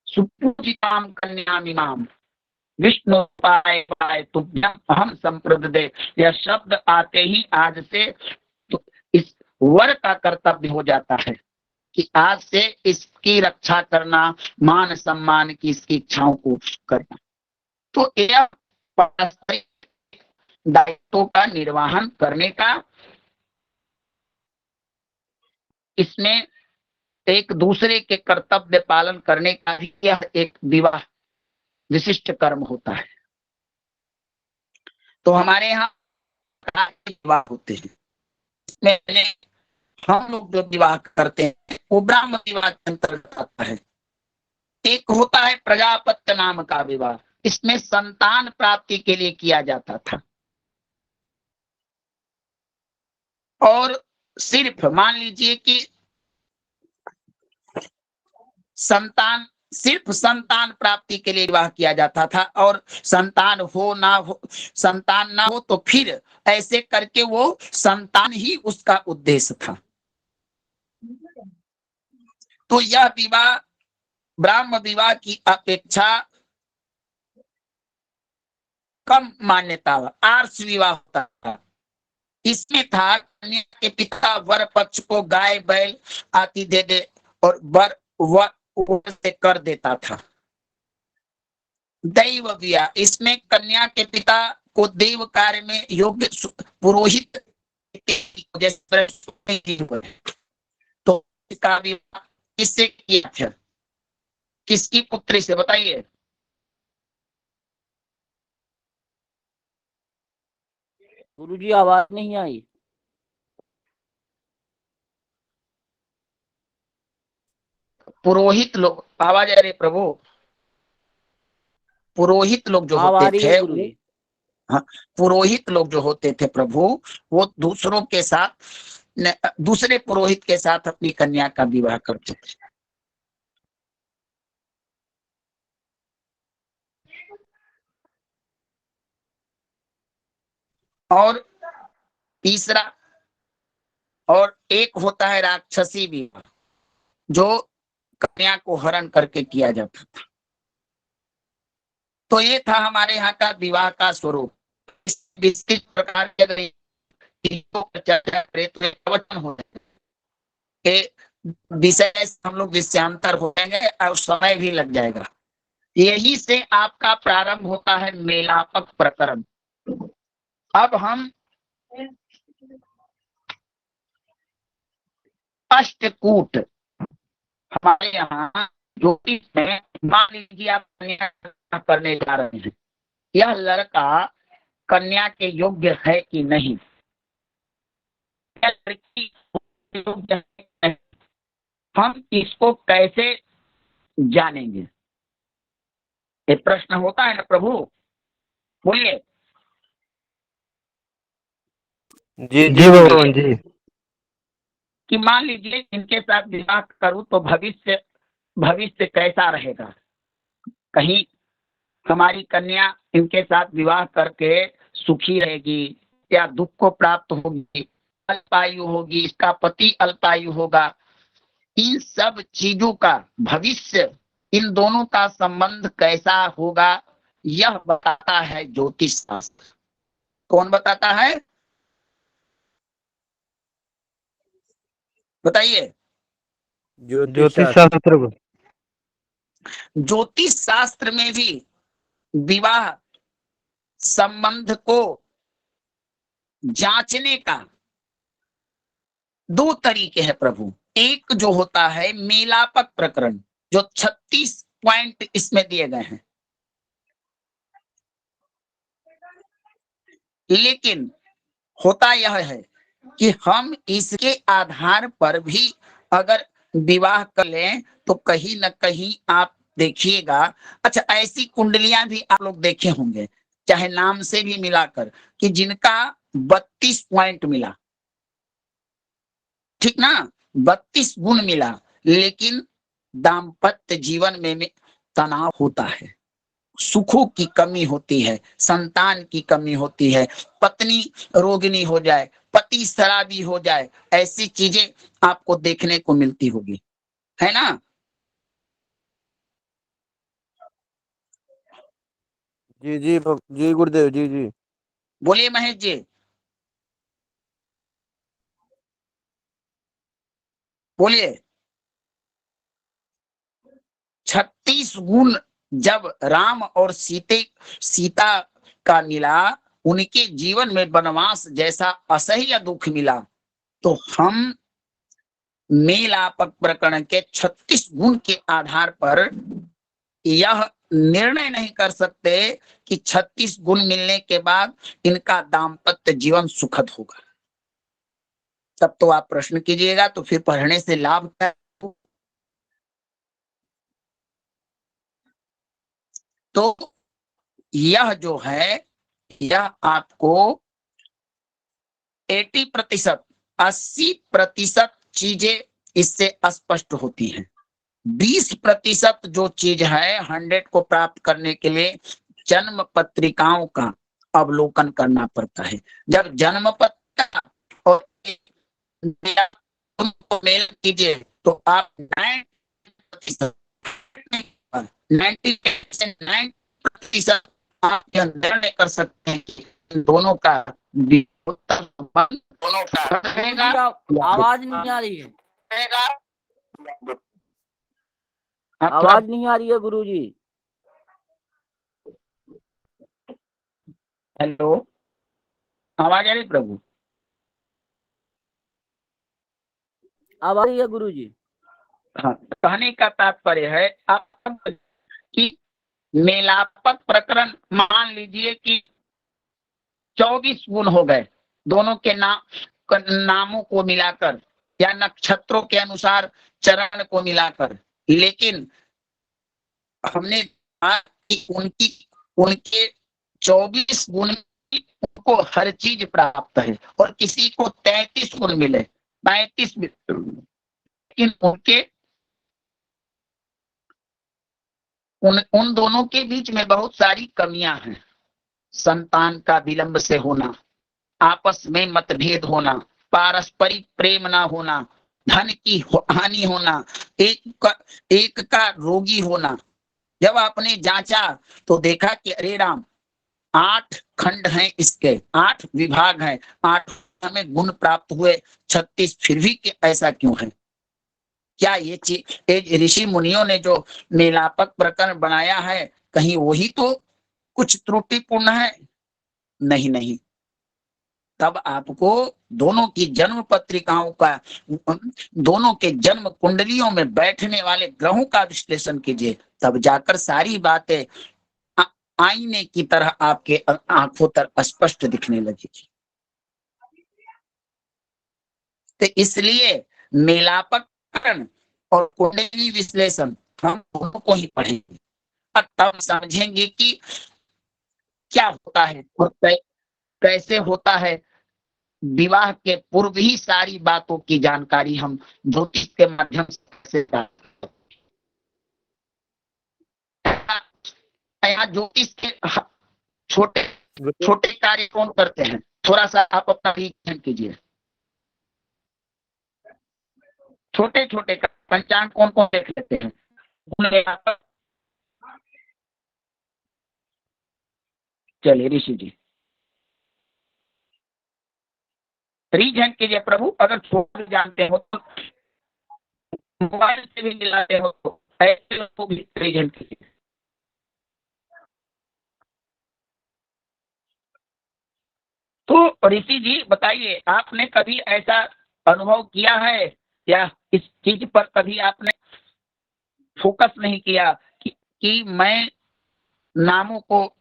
S1: सुपूजिताम कन्यामिमाम विष्णु पाए पाए तुभ्यम अहम संप्रददे। यह शब्द आते ही आज से तो इस वर का कर्तव्य हो जाता है कि आज से इसकी रक्षा करना, मान सम्मान की इसकी इच्छाओं को करना। तो यह पारस्परिक दायित्वों का निर्वहन करने का, इसमें एक दूसरे के कर्तव्य पालन करने का भी यह एक विवाह विशिष्ट कर्म होता है। तो हमारे यहाँ विवाह होते हैं, इसमें हम लोग जो विवाह करते हैं वो ब्राह्म विवाह के अंतर्गत आता है। एक होता है प्रजापत्य नाम का विवाह, इसमें संतान प्राप्ति के लिए किया जाता था। और सिर्फ मान लीजिए कि सिर्फ संतान प्राप्ति के लिए विवाह किया जाता था, और संतान ना हो तो फिर ऐसे करके वो संतान ही उसका उद्देश्य था। तो यह विवाह ब्राह्म विवाह की अपेक्षा कम मान्यता, आर्ष विवाह होता था। इसमें था कन्या के पिता वर पक्ष को गाय बैल आदि दे दे और वर से कर देता था। दैव विवाह, इसमें कन्या के पिता को देव कार्य में योग्य पुरोहित तो इसका विवाह किससे किया था, किसकी पुत्री से, बताइए।
S6: गुरुजी आवाज नहीं आई।
S1: पुरोहित लोग, आवाज आ रही प्रभु, पुरोहित लोग जो
S6: हाँ, आ
S1: होते
S6: रही
S1: थे
S6: है गुरुजी।
S1: हाँ, पुरोहित लोग जो होते थे प्रभु, वो दूसरों के साथ, दूसरे पुरोहित के साथ अपनी कन्या का विवाह करते थे। और तीसरा, और एक होता है राक्षसी विवाह, जो कन्या को हरण करके किया जाता था। तो ये था हमारे यहाँ का विवाह का स्वरूप। इस प्रकार के अगर चर्चा करें तो प्रवचन हो के विषय से हम लोग विषयांतर हो जाएंगे और समय भी लग जाएगा। यही से आपका प्रारंभ होता है मेलापक प्रकरण। अब हम अष्टकूट, हमारे यहाँ ज्योतिष में मान लीजिए आप कन्या करने जा रहे हैं, यह लड़का कन्या के योग्य है कि नहीं, यह लड़की योग्य है कि नहीं, हम इसको कैसे जानेंगे? ये प्रश्न होता है ना प्रभु, बोलिए।
S5: जी
S4: जी
S5: जी
S4: भगवान जी।
S1: कि मान लीजिए इनके साथ विवाह करूं तो भविष्य कैसा रहेगा? कहीं हमारी कन्या इनके साथ विवाह करके सुखी रहेगी या दुख को प्राप्त होगी, अल्पायु होगी, इसका पति अल्पायु होगा, इन सब चीजों का भविष्य, इन दोनों का संबंध कैसा होगा, यह बताता है ज्योतिष शास्त्र। कौन बताता है बताइए?
S4: ज्योतिष शास्त्र।
S1: ज्योतिष शास्त्र में भी विवाह संबंध को जांचने का दो तरीके हैं प्रभु। एक जो होता है मेलापक प्रकरण, जो 36 पॉइंट इसमें दिए गए हैं, लेकिन होता यह है कि हम इसके आधार पर भी अगर विवाह कर लें तो कहीं ना कहीं आप देखिएगा। अच्छा, ऐसी कुंडलियां भी आप लोग देखे होंगे, चाहे नाम से भी मिलाकर, कि जिनका 32 पॉइंट मिला, ठीक ना, 32 गुण मिला, लेकिन दाम्पत्य जीवन में तनाव होता है, सुखों की कमी होती है, संतान की कमी होती है, पत्नी रोगिणी हो जाए, पति शराबी हो जाए, ऐसी चीजें आपको देखने को मिलती होगी, है ना।
S5: जी जी जी गुरुदेव जी जी।
S1: बोलिए महेश जी। बोलिए। 36 गुण जब राम और सीता का मिला, उनके जीवन में वनवास जैसा असह्य दुख मिला, तो हम मेलापक प्रकरण के 36 गुण के आधार पर यह निर्णय नहीं कर सकते कि 36 गुण मिलने के बाद इनका दाम्पत्य जीवन सुखद होगा। तब तो आप प्रश्न कीजिएगा, तो फिर पढ़ने से लाभ क्या है? तो यह जो है, यह आपको 80%, 80% चीजें इससे स्पष्ट होती हैं। 20% जो चीज है 100 को प्राप्त करने के लिए जन्म पत्रिकाओं का अवलोकन करना पड़ता है। जब जन्म पत्रिका और उनको मेल कीजिए तो आप 90%, 90% आप यह निर्णय कर सकते हैं कि इन दोनों का दोनों का रहेगा।
S7: आवाज नहीं आ रही है,
S1: आप
S7: आवाज नहीं आ रही है गुरुजी।
S1: हेलो, आवाज आ रही प्रभु?
S7: अब आ रही है गुरुजी।
S1: हाँ, कहने का तात्पर्य है आप कि मेलापक प्रकरण मान लीजिए कि 24 गुण हो गए, दोनों के नामों को मिलाकर या नक्षत्रों के अनुसार चरण को मिलाकर, लेकिन हमने कहा कि उनके 24 गुण में उनको हर चीज प्राप्त है, और किसी को 33 गुण मिले, 35, लेकिन उन दोनों के बीच में बहुत सारी कमियां हैं। संतान का विलंब से होना, आपस में मतभेद होना, पारस्परिक प्रेम ना होना, धन की हानि होना, एक का रोगी होना। जब आपने जांचा तो देखा कि अरे राम, 8 खंड हैं, इसके 8 विभाग हैं, 8 में गुण प्राप्त हुए, 36 फिर भी ऐसा क्यों है? क्या ये ऋषि मुनियों ने जो मेलापक प्रकरण बनाया है, कहीं वही तो कुछ त्रुटिपूर्ण है? नहीं नहीं, तब आपको दोनों की जन्म पत्रिकाओं का, दोनों के जन्म कुंडलियों में बैठने वाले ग्रहों का विश्लेषण कीजिए, तब जाकर सारी बातें आईने की तरह आपके आंखों तक स्पष्ट दिखने लगेगी। तो इसलिए मेलापक प्रकरण और कुंडली विश्लेषण हम दोनों को ही पढ़ेंगे, और तब समझेंगे कि क्या होता है और कैसे होता है। विवाह के पूर्व ही सारी बातों की जानकारी हम ज्योतिष के माध्यम से प्राप्त। यहाँ ज्योतिष के छोटे छोटे कार्य कौन करते हैं, थोड़ा सा आप अपना निरीक्षण कीजिए। छोटे छोटे पंचांग कौन कौन देख लेते हैं? चलिए ऋषि जी रीजन कीजिए प्रभु, अगर छोटे जानते हो तो मोबाइल से भी मिलाते हो तो ऐसे लोगों को भी रीजन कीजिए। तो ऋषि जी बताइए, आपने कभी ऐसा अनुभव किया है या इस चीज पर कभी आपने फोकस नहीं किया कि मैं नामों को,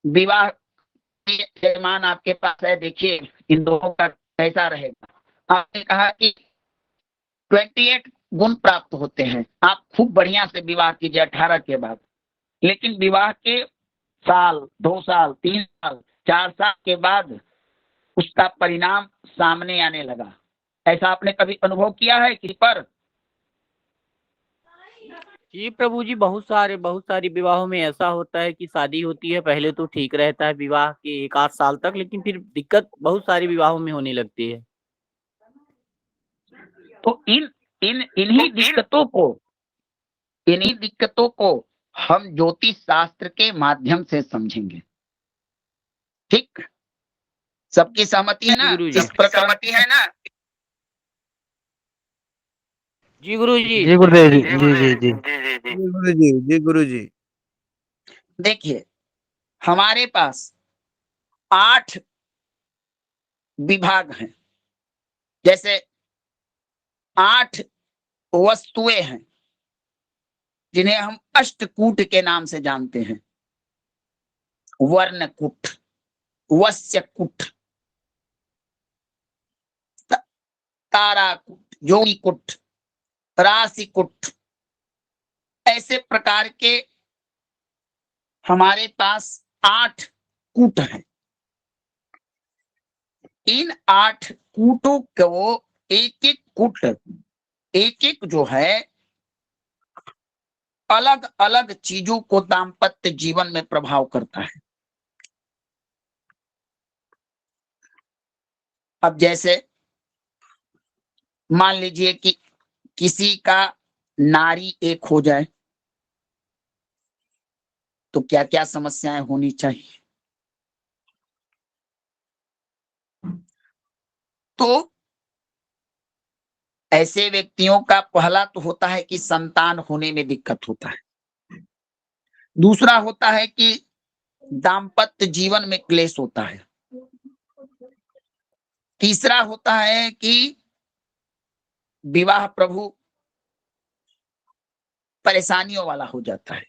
S1: विवाह के जयमान आपके पास है, देखिए इन दोनों का कैसा रहेगा। आपने कहा कि 28 गुण प्राप्त होते हैं, आप खूब बढ़िया से विवाह कीजिए 18 के बाद, लेकिन विवाह के साल, 2 साल, 3 साल, 4 साल के बाद उसका परिणाम सामने आने लगा। ऐसा आपने कभी अनुभव किया है किसी पर?
S7: जी प्रभु जी, बहुत सारी विवाहों में ऐसा होता है कि शादी होती है, पहले तो ठीक रहता है विवाह के 1 आध साल तक, लेकिन फिर दिक्कत बहुत सारी विवाहों में होने लगती है।
S1: तो इन्हीं दिक्कतों को हम ज्योतिष शास्त्र के माध्यम से समझेंगे। ठीक, सबकी सहमति है ना?
S7: गुरु जी।
S1: इस प्रकार की है ना?
S7: जी गुरु जी।
S2: जी गुरुदेव जी, जी जी जी।
S5: जी गुरु जी, जी गुरु जी।
S1: देखिए, हमारे पास 8 विभाग हैं, जैसे 8 वस्तुएं हैं जिन्हें हम अष्टकूट के नाम से जानते हैं। वर्णकूट, वस्यकूट, ताराकूट, योनिकूट, राशिकूट, ऐसे प्रकार के हमारे पास 8 कूट हैं। इन 8 कूटों को एक एक जो है अलग अलग चीजों को दाम्पत्य जीवन में प्रभाव करता है। अब जैसे मान लीजिए कि किसी का नारी एक हो जाए तो क्या क्या समस्याएं होनी चाहिए। तो ऐसे व्यक्तियों का पहला तो होता है कि संतान होने में दिक्कत होता है। दूसरा होता है कि दाम्पत्य जीवन में क्लेश होता है। तीसरा होता है कि विवाह प्रभु परेशानियों वाला हो जाता है।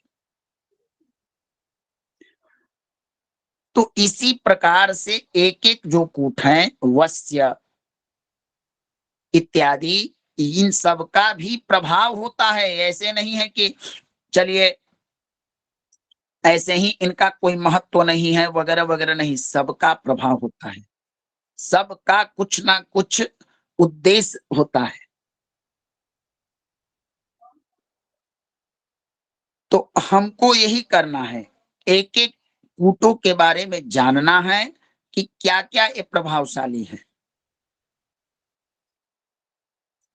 S1: तो इसी प्रकार से एक एक जो कूट है, वस्य इत्यादि, इन सब का भी प्रभाव होता है। ऐसे नहीं है कि चलिए ऐसे ही इनका कोई महत्व नहीं है वगैरह वगैरह, नहीं, सबका प्रभाव होता है, सबका कुछ ना कुछ उद्देश्य होता है। तो हमको यही करना है, एक एक कूटों के बारे में जानना है कि क्या क्या ये प्रभावशाली है।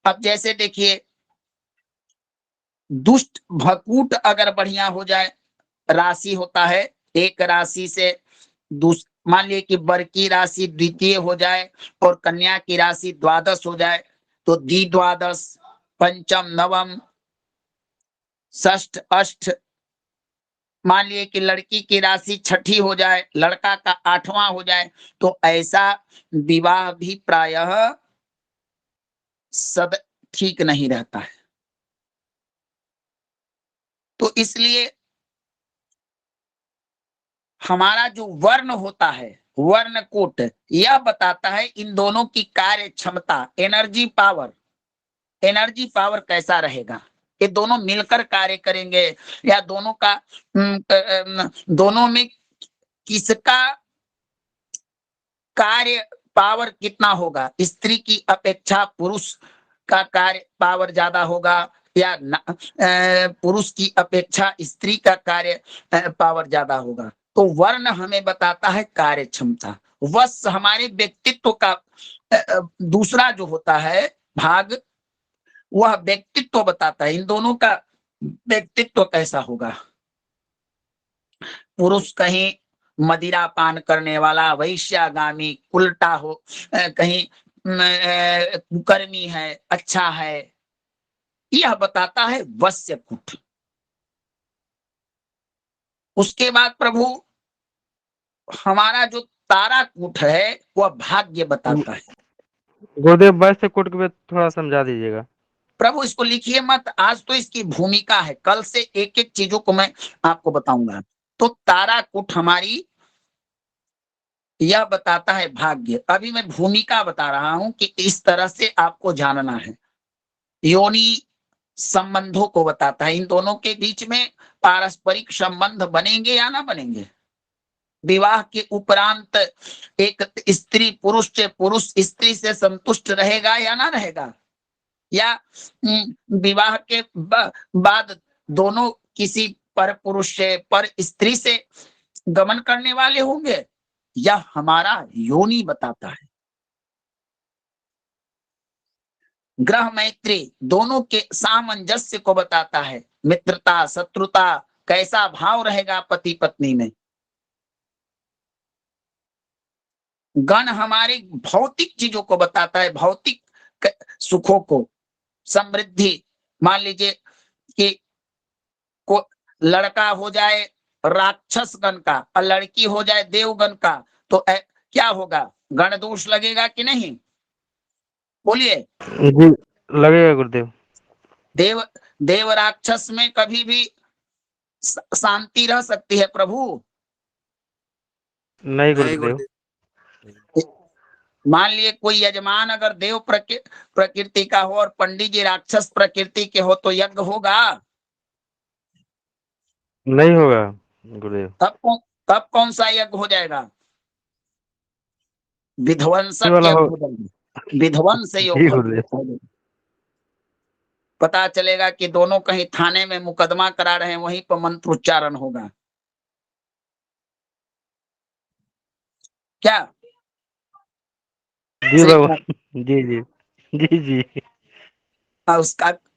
S1: अब जैसे देखिए, दुष्ट भकूट अगर बढ़िया हो जाए, राशि होता है, एक राशि से मान लीजिए कि वर की राशि द्वितीय हो जाए और कन्या की राशि द्वादश हो जाए, तो द्विद्वादश, पंचम, नवम, षष्ठ, अष्ट। मान लिए कि लड़की की राशि छठी हो जाए, लड़का का 8वां हो जाए, तो ऐसा विवाह भी प्रायः सब ठीक नहीं रहता है। तो इसलिए हमारा जो वर्ण होता है, वर्ण कोट, यह बताता है इन दोनों की कार्य क्षमता, एनर्जी पावर कैसा रहेगा। ये दोनों मिलकर कार्य करेंगे या दोनों में किसका कार्य पावर कितना होगा। स्त्री की अपेक्षा पुरुष का कार्य पावर ज्यादा होगा या पुरुष की अपेक्षा स्त्री का कार्य पावर ज्यादा होगा। तो वर्ण हमें बताता है कार्य क्षमता। वश हमारे व्यक्तित्व का दूसरा जो होता है भाग, वह व्यक्तित्व बताता है इन दोनों का व्यक्तित्व कैसा होगा। पुरुष कहीं मदिरा पान करने वाला, वैश्यागामी, उल्टा हो, कहीं कुकर्मी है, अच्छा है, यह बताता है वश्य कूट। उसके बाद प्रभु हमारा जो तारा कूट है वह भाग्य बताता है।
S2: गुरुदेव वैश्य कूट के थोड़ा समझा दीजिएगा।
S1: प्रभु इसको लिखिए मत, आज तो इसकी भूमिका है, कल से एक एक चीजों को मैं आपको बताऊंगा। तो तारा कूट हमारी यह बताता है भाग्य। अभी मैं भूमिका बता रहा हूं कि इस तरह से आपको जानना है। योनि संबंधों को बताता है, इन दोनों के बीच में पारस्परिक संबंध बनेंगे या ना बनेंगे। विवाह के उपरांत एक स्त्री पुरुष से, पुरुष स्त्री से संतुष्ट रहेगा या ना रहेगा, या विवाह के बाद दोनों किसी पर पुरुष से, पर स्त्री से गमन करने वाले होंगे। यह हमारा योनि बताता है। ग्रह मैत्री दोनों के सामंजस्य को बताता है। मित्रता, शत्रुता, कैसा भाव रहेगा पति पत्नी में। गण हमारे भौतिक चीजों को बताता है, भौतिक सुखों को, समृद्धि। मान लीजिए कि को लड़का हो जाए राक्षस गण का और लड़की हो जाए देवगण का, तो क्या होगा, गण दोष लगेगा कि नहीं, बोलिए।
S2: जी लगेगा गुरुदेव।
S1: देव राक्षस में कभी भी शांति रह सकती है प्रभु?
S2: नहीं गुरुदेव।
S1: मान लिए कोई यजमान अगर देव प्रकृति का हो और पंडित जी राक्षस प्रकृति के हो, तो यज्ञ होगा?
S2: नहीं होगा गुरुदेव।
S1: तब कौन सा यज्ञ हो जाएगा? विध्वंसक
S2: वाला
S1: यज्ञ
S2: हो।
S1: हो जाएगा, विध्वंस
S2: जी
S1: योग
S2: गुरुदेव।
S1: पता चलेगा कि दोनों कहीं थाने में मुकदमा करा रहे हैं, वहीं पर मंत्रोच्चारण होगा। क्या
S2: जी भगवान। जी जी जी जी।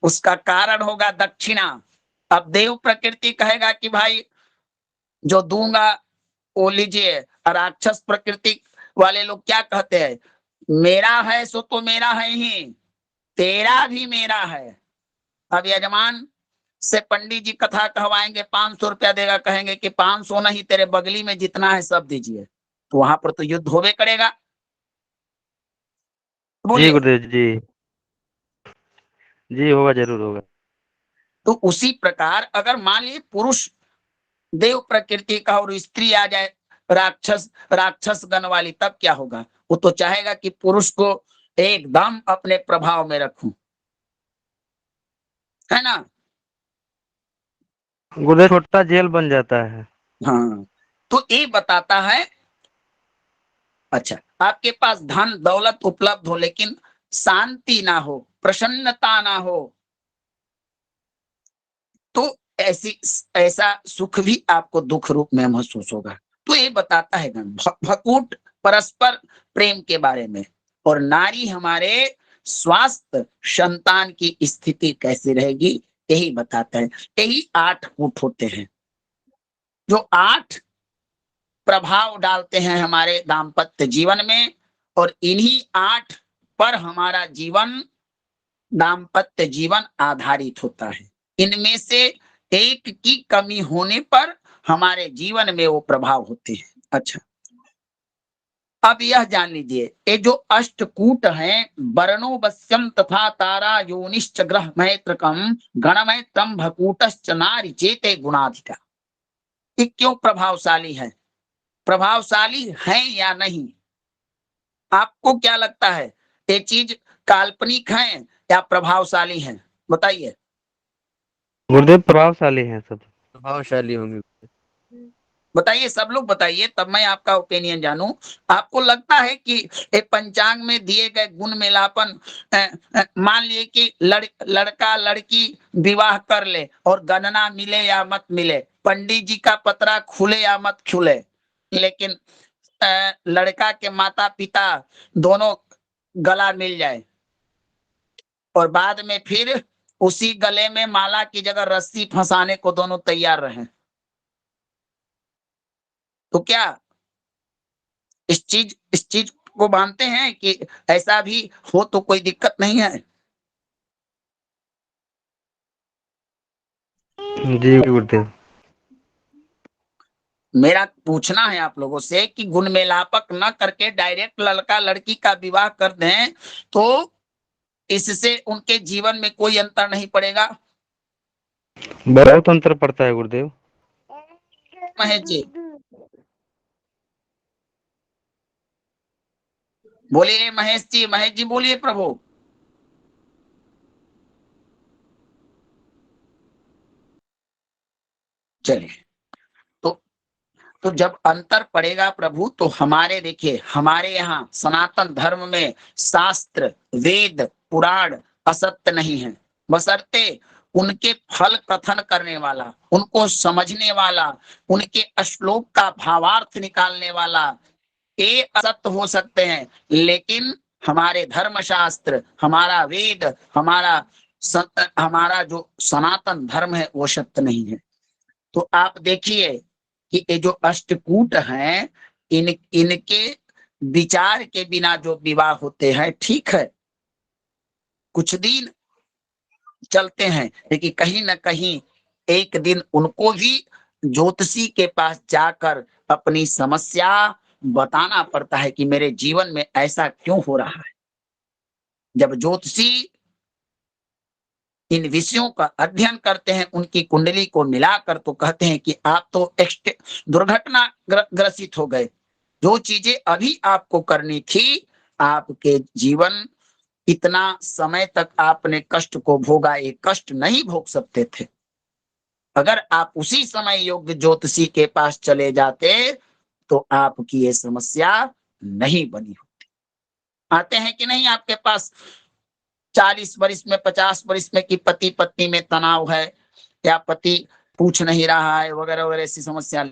S1: उसका कारण होगा दक्षिणा। अब देव प्रकृति कहेगा कि भाई जो दूंगा वो लीजिए, और राक्षस प्रकृति वाले लोग क्या कहते हैं, मेरा है सो तो मेरा है ही, तेरा भी मेरा है। अब यजमान से पंडित जी कथा कहवाएंगे, 500 रुपया देगा, कहेंगे कि 500 नहीं, तेरे बगली में जितना है सब दीजिए, तो वहां पर तो युद्ध होवे करेगा।
S2: जी
S1: बोलिए।
S2: गुरुदेव जी। जी होगा, जरूर होगा।
S1: तो उसी प्रकार अगर मान लीजिए पुरुष देव प्रकृति का और स्त्री आ जाए राक्षस गण वाली, तब क्या होगा? वो तो चाहेगा कि पुरुष को एकदम अपने प्रभाव में रखूं, है ना?
S2: गुरुदेव छोटा जेल बन जाता है।
S1: हाँ, तो ये बताता है। अच्छा, आपके पास धन दौलत उपलब्ध हो लेकिन शांति ना हो, प्रसन्नता ना हो, तो ऐसा सुख भी आपको दुख रूप में महसूस होगा। तो ये बताता है गण भकूट परस्पर प्रेम के बारे में। और नारी हमारे स्वास्थ्य संतान की स्थिति कैसी रहेगी, यही बताता है। यही 8 कूट होते हैं जो 8 प्रभाव डालते हैं हमारे दाम्पत्य जीवन में, और इन्हीं 8 पर हमारा जीवन, दाम्पत्य जीवन आधारित होता है। इनमें से एक की कमी होने पर हमारे जीवन में वो प्रभाव होते हैं। अच्छा, अब यह जान लीजिए, ये जो अष्टकूट हैं, वर्णो वश्यम तथा तारा योनिश्च ग्रह मैत्रकम गणमैत्रम भकूटश्च नारी चेते गुणाधिका। ये क्यों प्रभावशाली है? प्रभावशाली है या नहीं? आपको क्या लगता है, ये चीज काल्पनिक है या प्रभावशाली है? बताइए।
S2: गुरुदेव प्रभावशाली हैं सब।
S5: प्रभावशाली होंगे।
S1: बताइए, सब लोग बताइए, तब मैं आपका ओपिनियन जानूं। आपको लगता है कि एक पंचांग में दिए गए गुण मेलापन, मान लिए कि लड़का लड़की विवाह कर ले और गणना मिले या मत मिले, पंडित जी का पतरा खुले या मत खुले, लेकिन लड़का के माता पिता दोनों गला मिल जाए और बाद में फिर उसी गले में माला की जगह रस्सी फंसाने को दोनों तैयार रहे, तो क्या इस चीज को मानते हैं कि ऐसा भी हो तो कोई दिक्कत नहीं है?
S2: जी गुरुदेव।
S1: मेरा पूछना है आप लोगों से कि गुण मेलापक न करके डायरेक्ट लड़का लड़की का विवाह कर दें तो इससे उनके जीवन में कोई अंतर नहीं पड़ेगा?
S2: बहुत अंतर पड़ता है गुरुदेव।
S1: महेश जी, बोलिए महेश जी बोलिए प्रभु। चलिए, तो जब अंतर पड़ेगा प्रभु, तो हमारे देखिए, हमारे यहाँ सनातन धर्म में शास्त्र, वेद, पुराण असत्य नहीं है, बशर्ते उनके फल कथन करने वाला, उनको समझने वाला, उनके श्लोक का भावार्थ निकालने वाला, ये असत्य हो सकते हैं, लेकिन हमारे धर्मशास्त्र, हमारा वेद, हमारा जो सनातन धर्म है वो सत्य नहीं है। तो आप देखिए कि ये जो अष्टकूट हैं, इनके विचार के बिना जो विवाह होते हैं, ठीक है कुछ दिन चलते हैं, लेकिन कहीं ना कहीं एक दिन उनको भी ज्योतिषी के पास जाकर अपनी समस्या बताना पड़ता है कि मेरे जीवन में ऐसा क्यों हो रहा है। जब ज्योतिषी इन विषयों का अध्ययन करते हैं, उनकी कुंडली को मिलाकर, तो कहते हैं कि आप तो दुर्घटना ग्रसित हो गए, जो चीजें अभी आपको करनी थी, आपके जीवन इतना समय तक आपने कष्ट को भोगा, ये कष्ट नहीं भोग सकते थे। अगर आप उसी समय योग्य ज्योतिषी के पास चले जाते तो आपकी ये समस्या नहीं बनी होती। आते हैं कि नहीं आपके पास 40 वर्ष में, 50 वर्ष में कि पति पत्नी में तनाव है, या पति पूछ नहीं रहा है, वगैरह वगैरह ऐसी समस्या।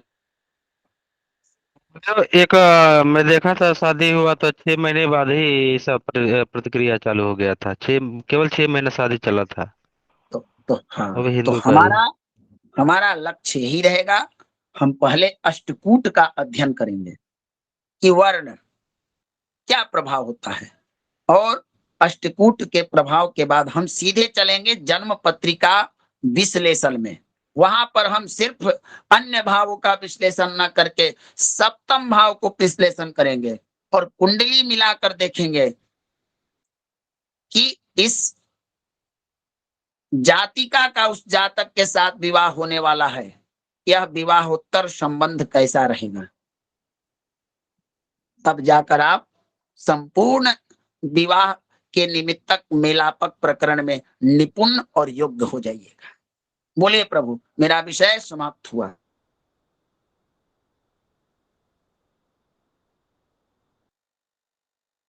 S2: तो एक मैं देखा था, शादी हुआ तो 6 महीने बाद ही सब प्रतिक्रिया चालू हो गया था। केवल 6 महीने शादी चला था।
S1: तो हाँ,
S2: अब
S1: तो
S2: हिंदू का ही।
S1: हमारा लक्ष्य यही रहेगा। हम पहले अष्टकूट का अध्ययन करेंगे कि वर्ण क्या प्रभाव होता है, और अष्टकूट के प्रभाव के बाद हम सीधे चलेंगे जन्म पत्रिका विश्लेषण में। वहां पर हम सिर्फ अन्य भावों का विश्लेषण न करके सप्तम भाव को विश्लेषण करेंगे और कुंडली मिलाकर देखेंगे कि इस जातिका का उस जातक के साथ विवाह होने वाला है, यह विवाहोत्तर संबंध कैसा रहेगा। तब जाकर आप संपूर्ण विवाह के निमित्तक मेलापक प्रकरण में निपुण और योग्य हो जाइएगा। बोलिए प्रभु, मेरा विषय समाप्त हुआ।